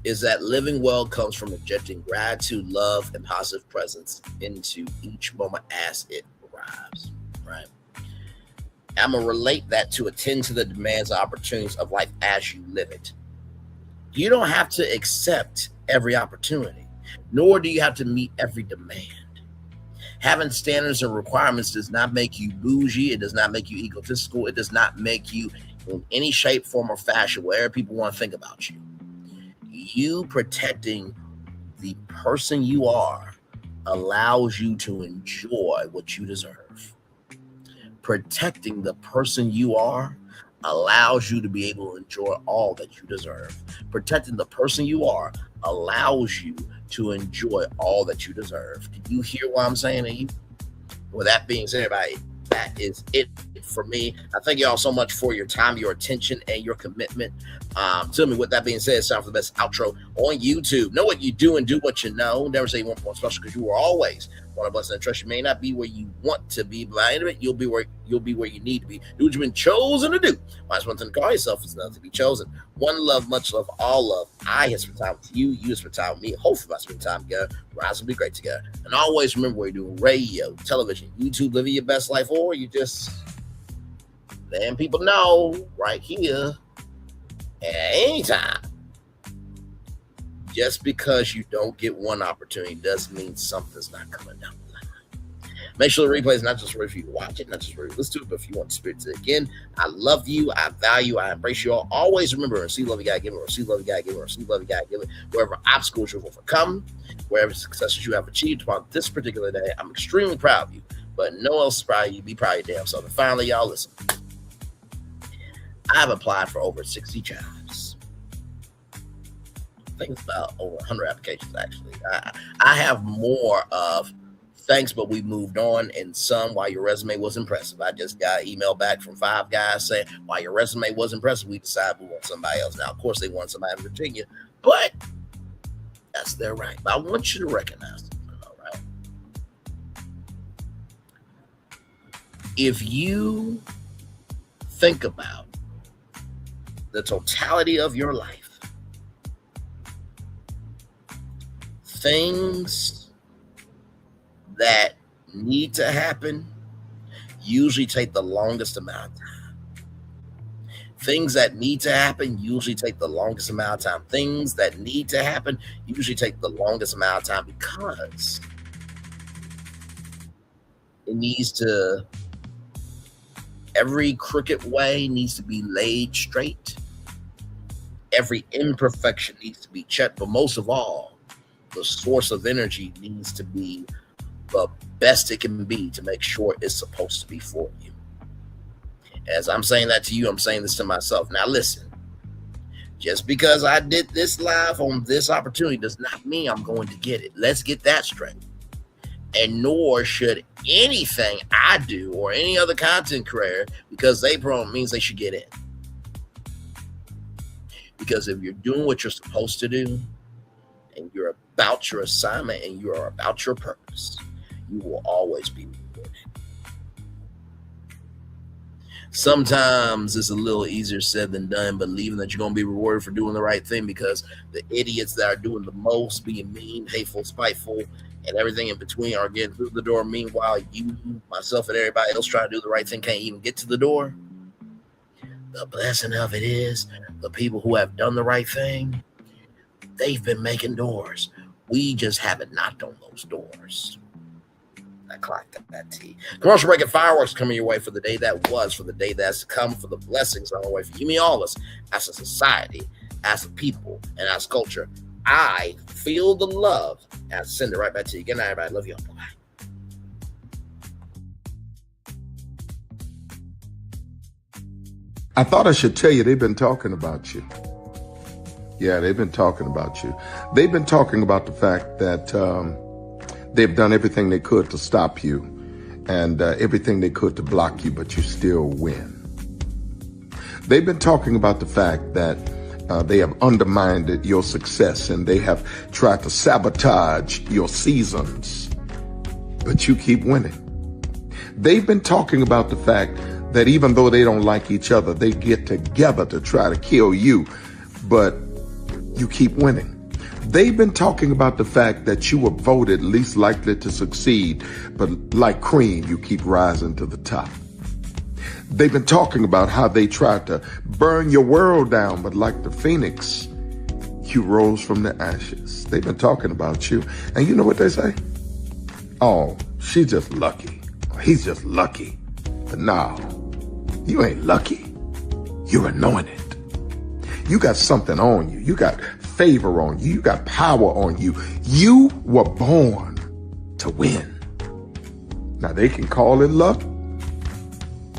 is that living well comes from injecting gratitude, love, and positive presence into each moment as it arrives, right? I'm going to relate that to attend to the demands and opportunities of life as you live it. You don't have to accept every opportunity, nor do you have to meet every demand. Having standards and requirements does not make you bougie. It does not make you egotistical. It does not make you in any shape, form, or fashion whatever people want to think about you. You protecting the person you are allows you to enjoy what you deserve. Protecting the person you are allows you to be able to enjoy all that you deserve. Protecting the person you are allows you to enjoy all that you deserve. Do you hear what I'm saying to you? With that being said, everybody, that is it for me. I thank you all so much for your time, your attention, and your commitment. Tell me, with that being said, it's time for the best outro on YouTube. Know what you do and do what you know. Never say you want more special, because you are always one of us, and trust you may not be where you want to be, but by the end of it, you'll be where you need to be. Do what you've been chosen to do. Wise one thing to call yourself is nothing to be chosen. One love, much love, all love. I have spent time with you. You have spent time with me. Hopefully, I spend time together. Rise will be great together. And always remember, where you're doing radio, television, YouTube, living your best life, or you just letting people know right here at any time. Just because you don't get one opportunity doesn't mean something's not coming down the line. Make sure the replay is not just for you to watch it, not just for you to listen to it, but if you want to experience it again. I love you. I value. I embrace you all. Always remember, receive love you gotta give it, receive love you gotta give it, receive love you gotta give it. Wherever obstacles you've overcome, wherever successes you have achieved upon this particular day, I'm extremely proud of you. But no one else is proud of you. Be proud of your damn self. And finally, y'all, listen. I've applied for over 60 jobs. I think it's about over 100 applications, actually. I have more of thanks, but we moved on, and some while your resume was impressive. I just got an email back from 5 guys saying, while your resume was impressive, we decided we want somebody else. Now, of course, they want somebody in Virginia, but that's their right. But I want you to recognize something, all right? If you think about the totality of your life, things that need to happen usually take the longest amount of time. Things that need to happen usually take the longest amount of time. Things that need to happen usually take the longest amount of time because it needs to, every crooked way needs to be laid straight. Every imperfection needs to be checked, but most of all, the source of energy needs to be the best it can be to make sure it's supposed to be for you. As I'm saying that to you, I'm saying this to myself. Now listen, just because I did this live on this opportunity does not mean I'm going to get it. Let's get that straight. And nor should anything I do or any other content creator, because they promote, means they should get in. Because if you're doing what you're supposed to do, and you're about your assignment and you are about your purpose, you will always be rewarded. Sometimes it's a little easier said than done, believing that you're going to be rewarded for doing the right thing, because the idiots that are doing the most, being mean, hateful, spiteful, and everything in between are getting through the door. Meanwhile, you, myself, and everybody else trying to do the right thing can't even get to the door. The blessing of it is the people who have done the right thing, they've been making doors. We just haven't knocked on those doors. I clocked that T. Commercial break and fireworks coming your way for the day that was, for the day that's to come, for the blessings on the way for you, me, all of us, as a society, as a people, and as culture. I feel the love and I send it right back to you. Good night, everybody. Love you all. Bye-bye. I thought I should tell you they've been talking about you. Yeah, they've been talking about you. They've been talking about the fact that they've done everything they could to stop you and everything they could to block you, but you still win. They've been talking about the fact that they have undermined your success and they have tried to sabotage your seasons, but you keep winning. They've been talking about the fact that even though they don't like each other, they get together to try to kill you, but you keep winning. They've been talking about the fact that you were voted least likely to succeed, but like cream, you keep rising to the top. They've been talking about how they tried to burn your world down, but like the phoenix, you rose from the ashes. They've been talking about you. And you know what they say? Oh, she's just lucky. He's just lucky. But no, you ain't lucky. You're anointed. You got something on you. You got favor on you. You got power on you. You were born to win. Now they can call it luck,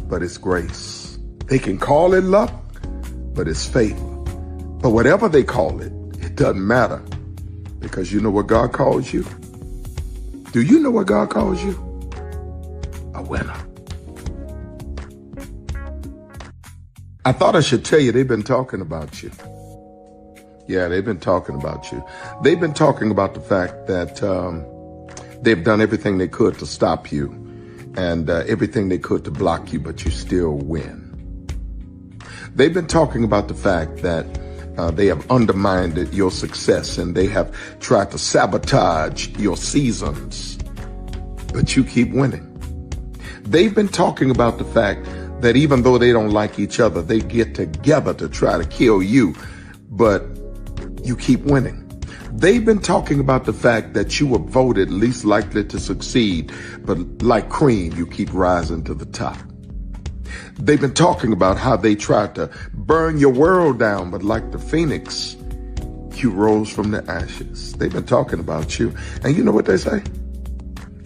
but it's grace. They can call it luck, but it's favor. But whatever they call it, it doesn't matter, because you know what God calls you? Do you know what God calls you? A winner. I thought I should tell you they've been talking about you. Yeah, they've been talking about you. They've been talking about the fact that they've done everything they could to stop you and everything they could to block you, but you still win. They've been talking about the fact that they have undermined your success and they have tried to sabotage your seasons, but you keep winning. They've been talking about the fact that even though they don't like each other, they get together to try to kill you, but you keep winning. They've been talking about the fact that you were voted least likely to succeed, but like cream, you keep rising to the top. They've been talking about how they tried to burn your world down, but like the phoenix, you rose from the ashes. They've been talking about you. And you know what they say?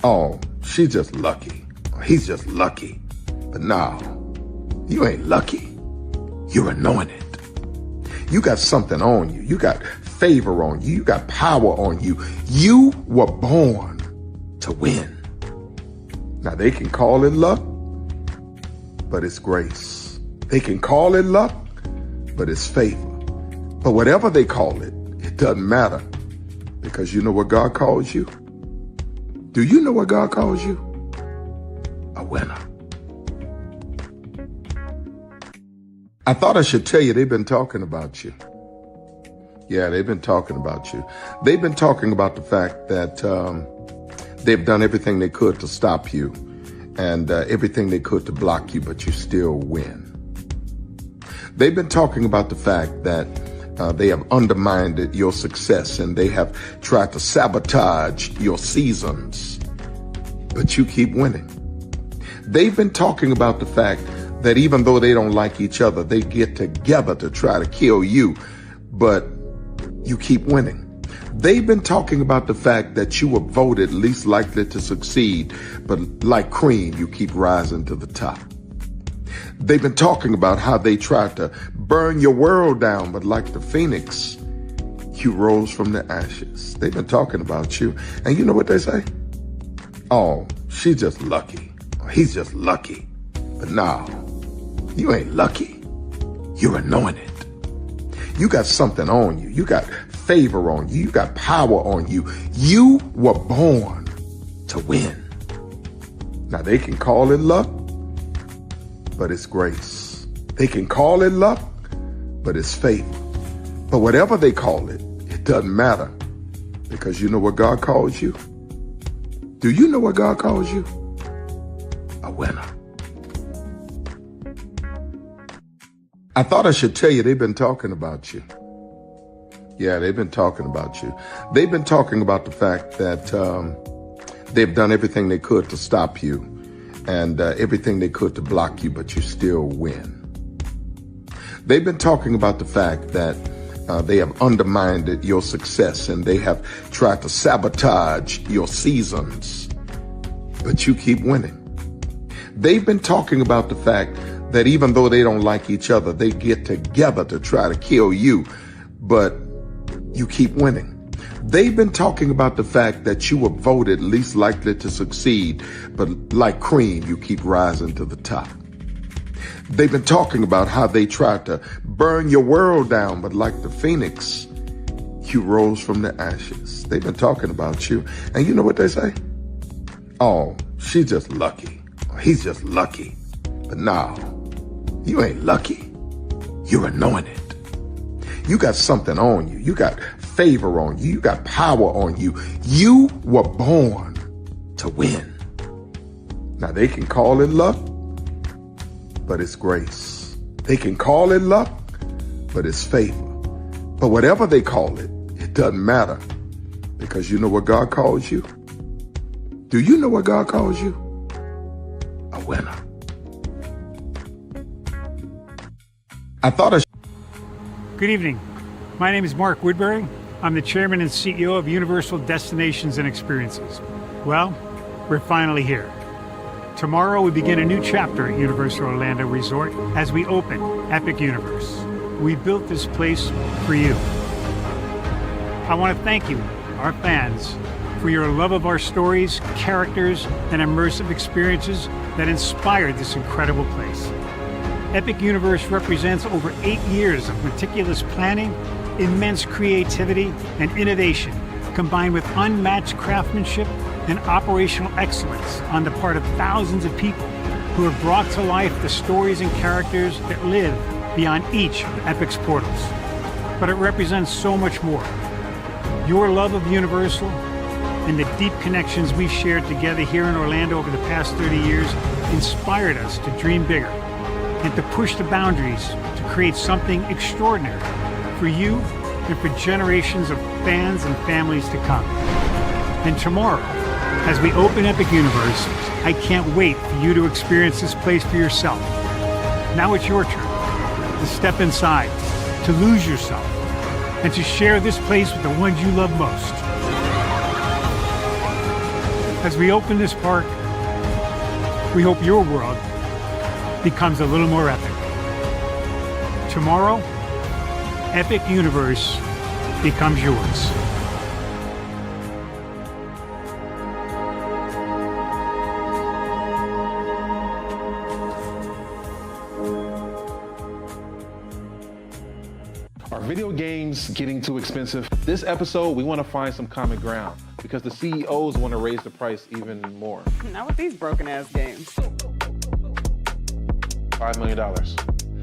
Oh, she's just lucky. He's just lucky. But no, you ain't lucky. You're anointed. You got something on you. You got favor on you. You got power on you. You were born to win. Now they can call it luck, but it's grace. They can call it luck, but it's favor. But whatever they call it, it doesn't matter, because you know what God calls you? Do you know what God calls you? A winner. I thought I should tell you, they've been talking about you. Yeah, they've been talking about you. They've been talking about the fact that they've done everything they could to stop you and everything they could to block you, but you still win. They've been talking about the fact that they have undermined your success and they have tried to sabotage your seasons, but you keep winning. They've been talking about the fact that even though they don't like each other, they get together to try to kill you, but you keep winning. They've been talking about the fact that you were voted least likely to succeed, but like cream, you keep rising to the top. They've been talking about how they tried to burn your world down, but like the phoenix, you rose from the ashes. They've been talking about you. And you know what they say? Oh, she's just lucky. He's just lucky. But no, you ain't lucky. You're anointed. You got something on you. You got favor on you. You got power on you. You were born to win. Now they can call it luck, but it's grace. They can call it luck, but it's favor. But whatever they call it, it doesn't matter, because you know what God calls you? Do you know what God calls you? A winner. I thought I should tell you, they've been talking about you. Yeah, they've been talking about you. They've been talking about the fact that they've done everything they could to stop you and everything they could to block you, but you still win. They've been talking about the fact that they have undermined your success and they have tried to sabotage your seasons, but you keep winning. They've been talking about the fact that even though they don't like each other, they get together to try to kill you, but you keep winning. They've been talking about the fact that you were voted least likely to succeed, but like cream, you keep rising to the top. They've been talking about how they tried to burn your world down, but like the phoenix, you rose from the ashes. They've been talking about you. And you know what they say? Oh, she's just lucky. He's just lucky. But no, you ain't lucky. You're anointed. You got something on you. You got favor on you. You got power on you. You were born to win. Now they can call it luck, but it's grace. They can call it luck, but it's favor. But whatever they call it, it doesn't matter, because you know what God calls you? Do you know what God calls you? A winner. I thought I Good evening. My name is Mark Woodbury. I'm the chairman and CEO of Universal Destinations and Experiences. Well, we're finally here. Tomorrow we begin a new chapter at Universal Orlando Resort as we open Epic Universe. We built this place for you. I want to thank you, our fans, for your love of our stories, characters, and immersive experiences that inspired this incredible place. Epic Universe represents over 8 years of meticulous planning, immense creativity, and innovation, combined with unmatched craftsmanship and operational excellence on the part of thousands of people who have brought to life the stories and characters that live beyond each of Epic's portals. But it represents so much more. Your love of Universal and the deep connections we've shared together here in Orlando over the past 30 years inspired us to dream bigger and to push the boundaries to create something extraordinary for you and for generations of fans and families to come. And tomorrow, as we open Epic Universe, I can't wait for you to experience this place for yourself. Now it's your turn to step inside, to lose yourself, and to share this place with the ones you love most. As we open this park, we hope your world becomes a little more epic. Tomorrow, Epic Universe becomes yours. Are video games getting too expensive? This episode, we want to find some common ground because the CEOs want to raise the price even more. Not with these broken-ass games. $5 million.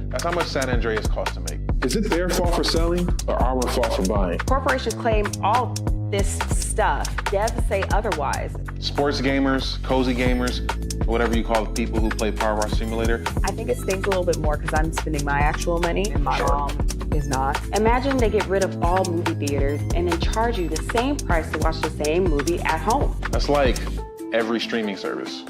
That's how much San Andreas costs to make. Is it their fault for selling or our fault for buying? Corporations claim all this stuff. Devs say otherwise. Sports gamers, cozy gamers, whatever you call the people who play Power Wash Simulator. I think it stings a little bit more because I'm spending my actual money and my mom is not. Imagine they get rid of all movie theaters and then charge you the same price to watch the same movie at home. That's like every streaming service.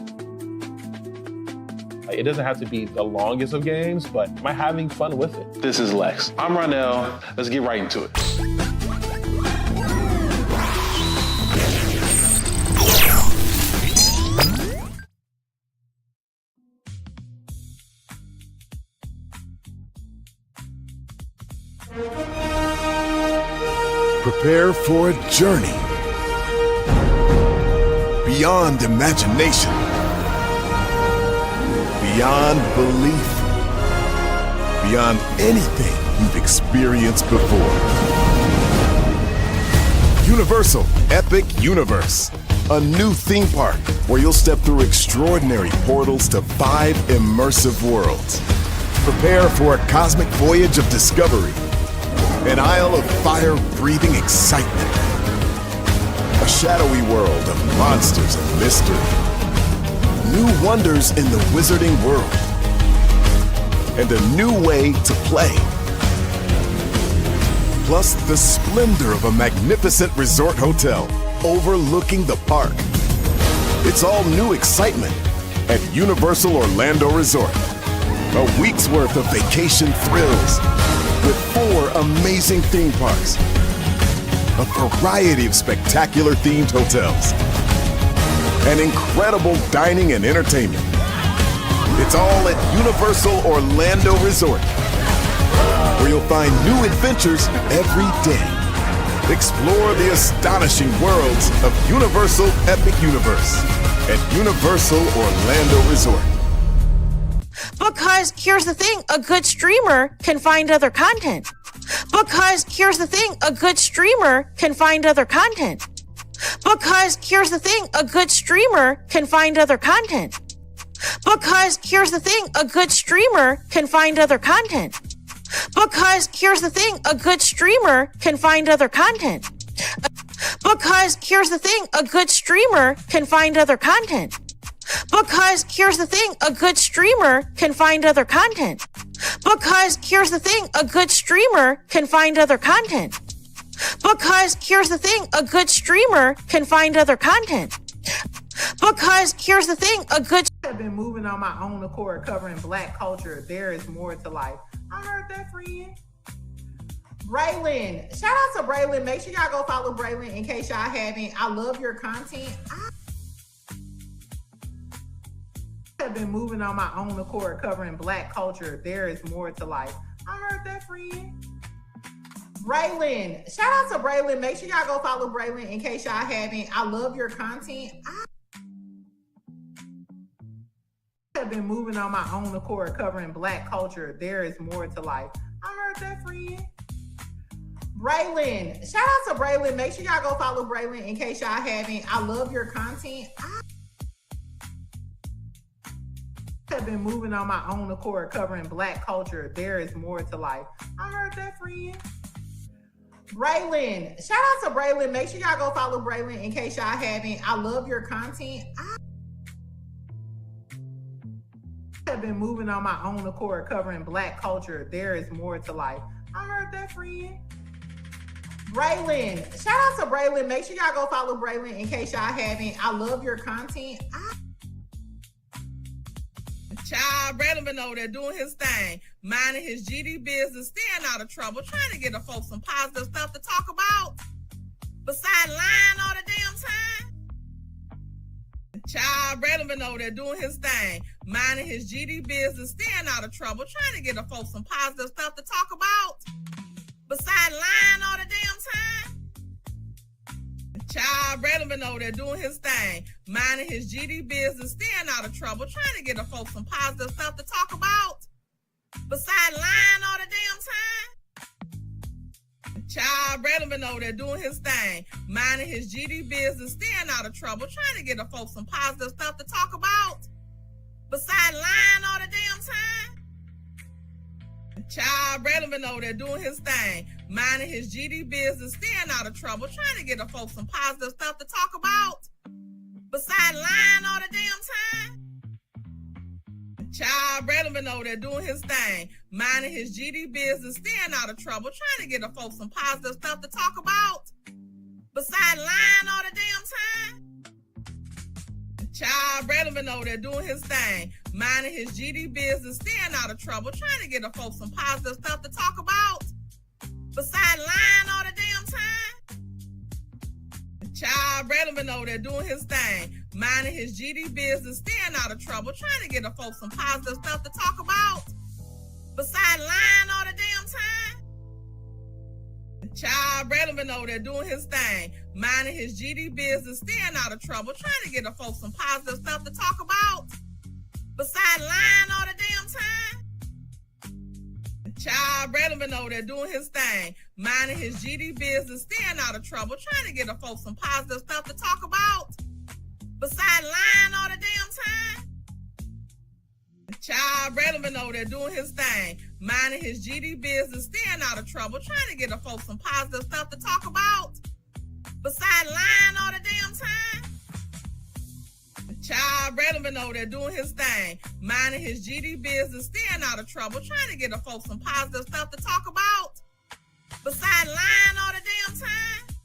It doesn't have to be the longest of games, but am I having fun with it? This is Lex. I'm Ronell. Let's get right into it. Prepare for a journey beyond imagination, beyond belief, beyond anything you've experienced before. Universal Epic Universe, a new theme park where you'll step through extraordinary portals to 5 immersive worlds. Prepare for a cosmic voyage of discovery, an isle of fire-breathing excitement, a shadowy world of monsters and mystery, new wonders in the wizarding world, and a new way to play. Plus the splendor of a magnificent resort hotel overlooking the park. It's all new excitement at Universal Orlando Resort. A week's worth of vacation thrills with 4 amazing theme parks, a variety of spectacular themed hotels, and incredible dining and entertainment. It's all at Universal Orlando Resort, where you'll find new adventures every day. Explore the astonishing worlds of Universal Epic Universe at Universal Orlando Resort. Because here's the thing, a good streamer can find other content. Because here's the thing, a good streamer can find other content. Because here's the thing, a good streamer can find other content. Because here's the thing, a good streamer can find other content. Because here's the thing, a good streamer can find other content. Because here's the thing, a good streamer can find other content. Because here's the thing, a good streamer can find other content. Because here's the thing, a good streamer can find other content. Because here's the thing, a good streamer can find other content. Because here's the thing, a good I've been moving on my own accord, covering Black culture. There is more to life. I heard that, friend. Braylon, shout out to Braylon. Make sure y'all go follow Braylon in case y'all haven't. I love your content. I have been moving on my own accord, covering Black culture. There is more to life. I heard that, friend. Braylon, shout out to Braylon. Make sure y'all go follow Braylon in case y'all haven't. I love your content. I have been moving on my own accord, covering Black culture. There is more to life. I heard that, friend. Braylon, shout out to Braylon. Make sure y'all go follow Braylon in case y'all haven't. I love your content. I have been moving on my own accord, covering Black culture. There is more to life. I heard that, friend. Braylon, shout out to Braylon. Make sure y'all go follow Braylon in case y'all haven't. I love your content. I have been moving on my own accord, covering Black culture. There is more to life. I heard that, friend. Braylon, shout out to Braylon. Make sure y'all go follow Braylon in case y'all haven't. I love your content. Child, Braylon been over there doing his thing, minding his GD business, staying out of trouble, trying to get the folks some positive stuff to talk about. Besides lying all the damn time. Child, Braylon been over there doing his thing, minding his GD business, staying out of trouble, trying to get the folks some positive stuff to talk about. Besides lying all the damn time. Child, Braylon been over there doing his thing, minding his GD business, staying out of trouble, trying to get the folks some positive stuff to talk about. Besides lying all the damn time. Child, Braylon been over there doing his thing, minding his GD business, staying out of trouble, trying to get the folks some positive stuff to talk about. Besides lying all the damn time. Child, Braylon been over there doing his thing, minding his GD business, staying out of trouble, trying to get the folks some positive stuff to talk about. Besides lying all the damn time. Child, Braylon been over there doing his thing, minding his GD business, staying out of trouble, trying to get the folks some positive stuff to talk about. Besides lying all the damn time. Child, Braylon been over there doing his thing, minding his GD business, staying out of trouble, trying to get the folks some positive stuff to talk about. Besides lying all the damn time. Child, Braylon been over there doing his thing, minding his GD business, staying out of trouble, trying to get the folks some positive stuff to talk about. Besides lying all the damn time. Child, Braylon been over there doing his thing, minding his GD business, staying out of trouble, trying to get the folks some positive stuff to talk about. Besides lying all the damn time. Child, Braylon been over there doing his thing, minding his GD business, staying out of trouble, trying to get the folks some positive stuff to talk about. Besides lying all the damn time. Child, Braylon been over there doing his thing, minding his GD business, staying out of trouble, trying to get the folks some positive stuff to talk about. Besides lying all the damn time. Child, Braylon been over there doing his thing, minding his GD business, staying out of trouble, trying to get the folks some positive stuff to talk about. Besides lying all the damn time.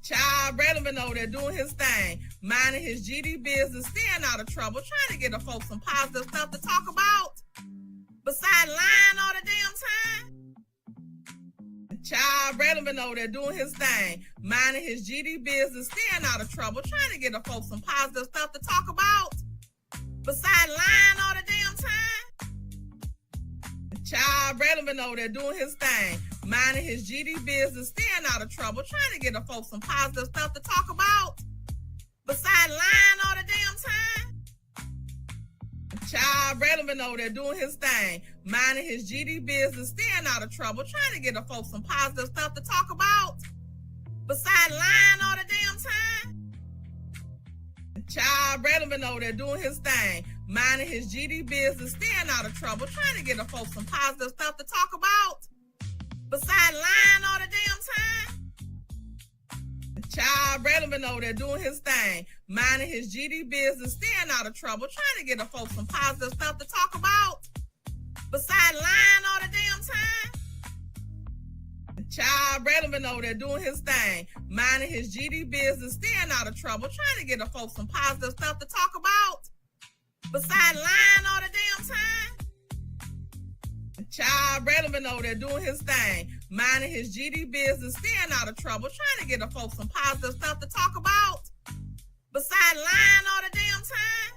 Child, Braylon been over there doing his thing, minding his GD business, staying out of trouble, trying to get the folks some positive stuff to talk about. Besides lying all the damn time. Child, Braylon been over there doing his thing, minding his GD business, staying out of trouble, trying to get the folks some positive stuff to talk about. Besides lying all the damn time. Child, Braylon been over there doing his thing, minding his GD business, staying out of trouble, trying to get the folks some positive stuff to talk about. Besides lying all the damn time. Child, Braylon been over there doing his thing, minding his GD business, staying out of trouble, trying to get the folks some positive stuff to talk about. Besides lying all the damn time. Child, Braylon been over there doing his thing, minding his GD business, staying out of trouble, trying to get the folks some positive stuff to talk about. Besides lying all the damn time. Child, Braylon been over there doing his thing, minding his GD business, staying out of trouble, trying to get the folks some positive stuff to talk about. Besides lying all the damn time. Child, Braylon been over there doing his thing, minding his GD business, staying out of trouble, trying to get the folks some positive stuff to talk about. Besides lying all the damn time. Child, Braylon been over there doing his thing, minding his GD business, staying out of trouble, trying to get the folks some positive stuff to talk about. Besides lying all the damn time.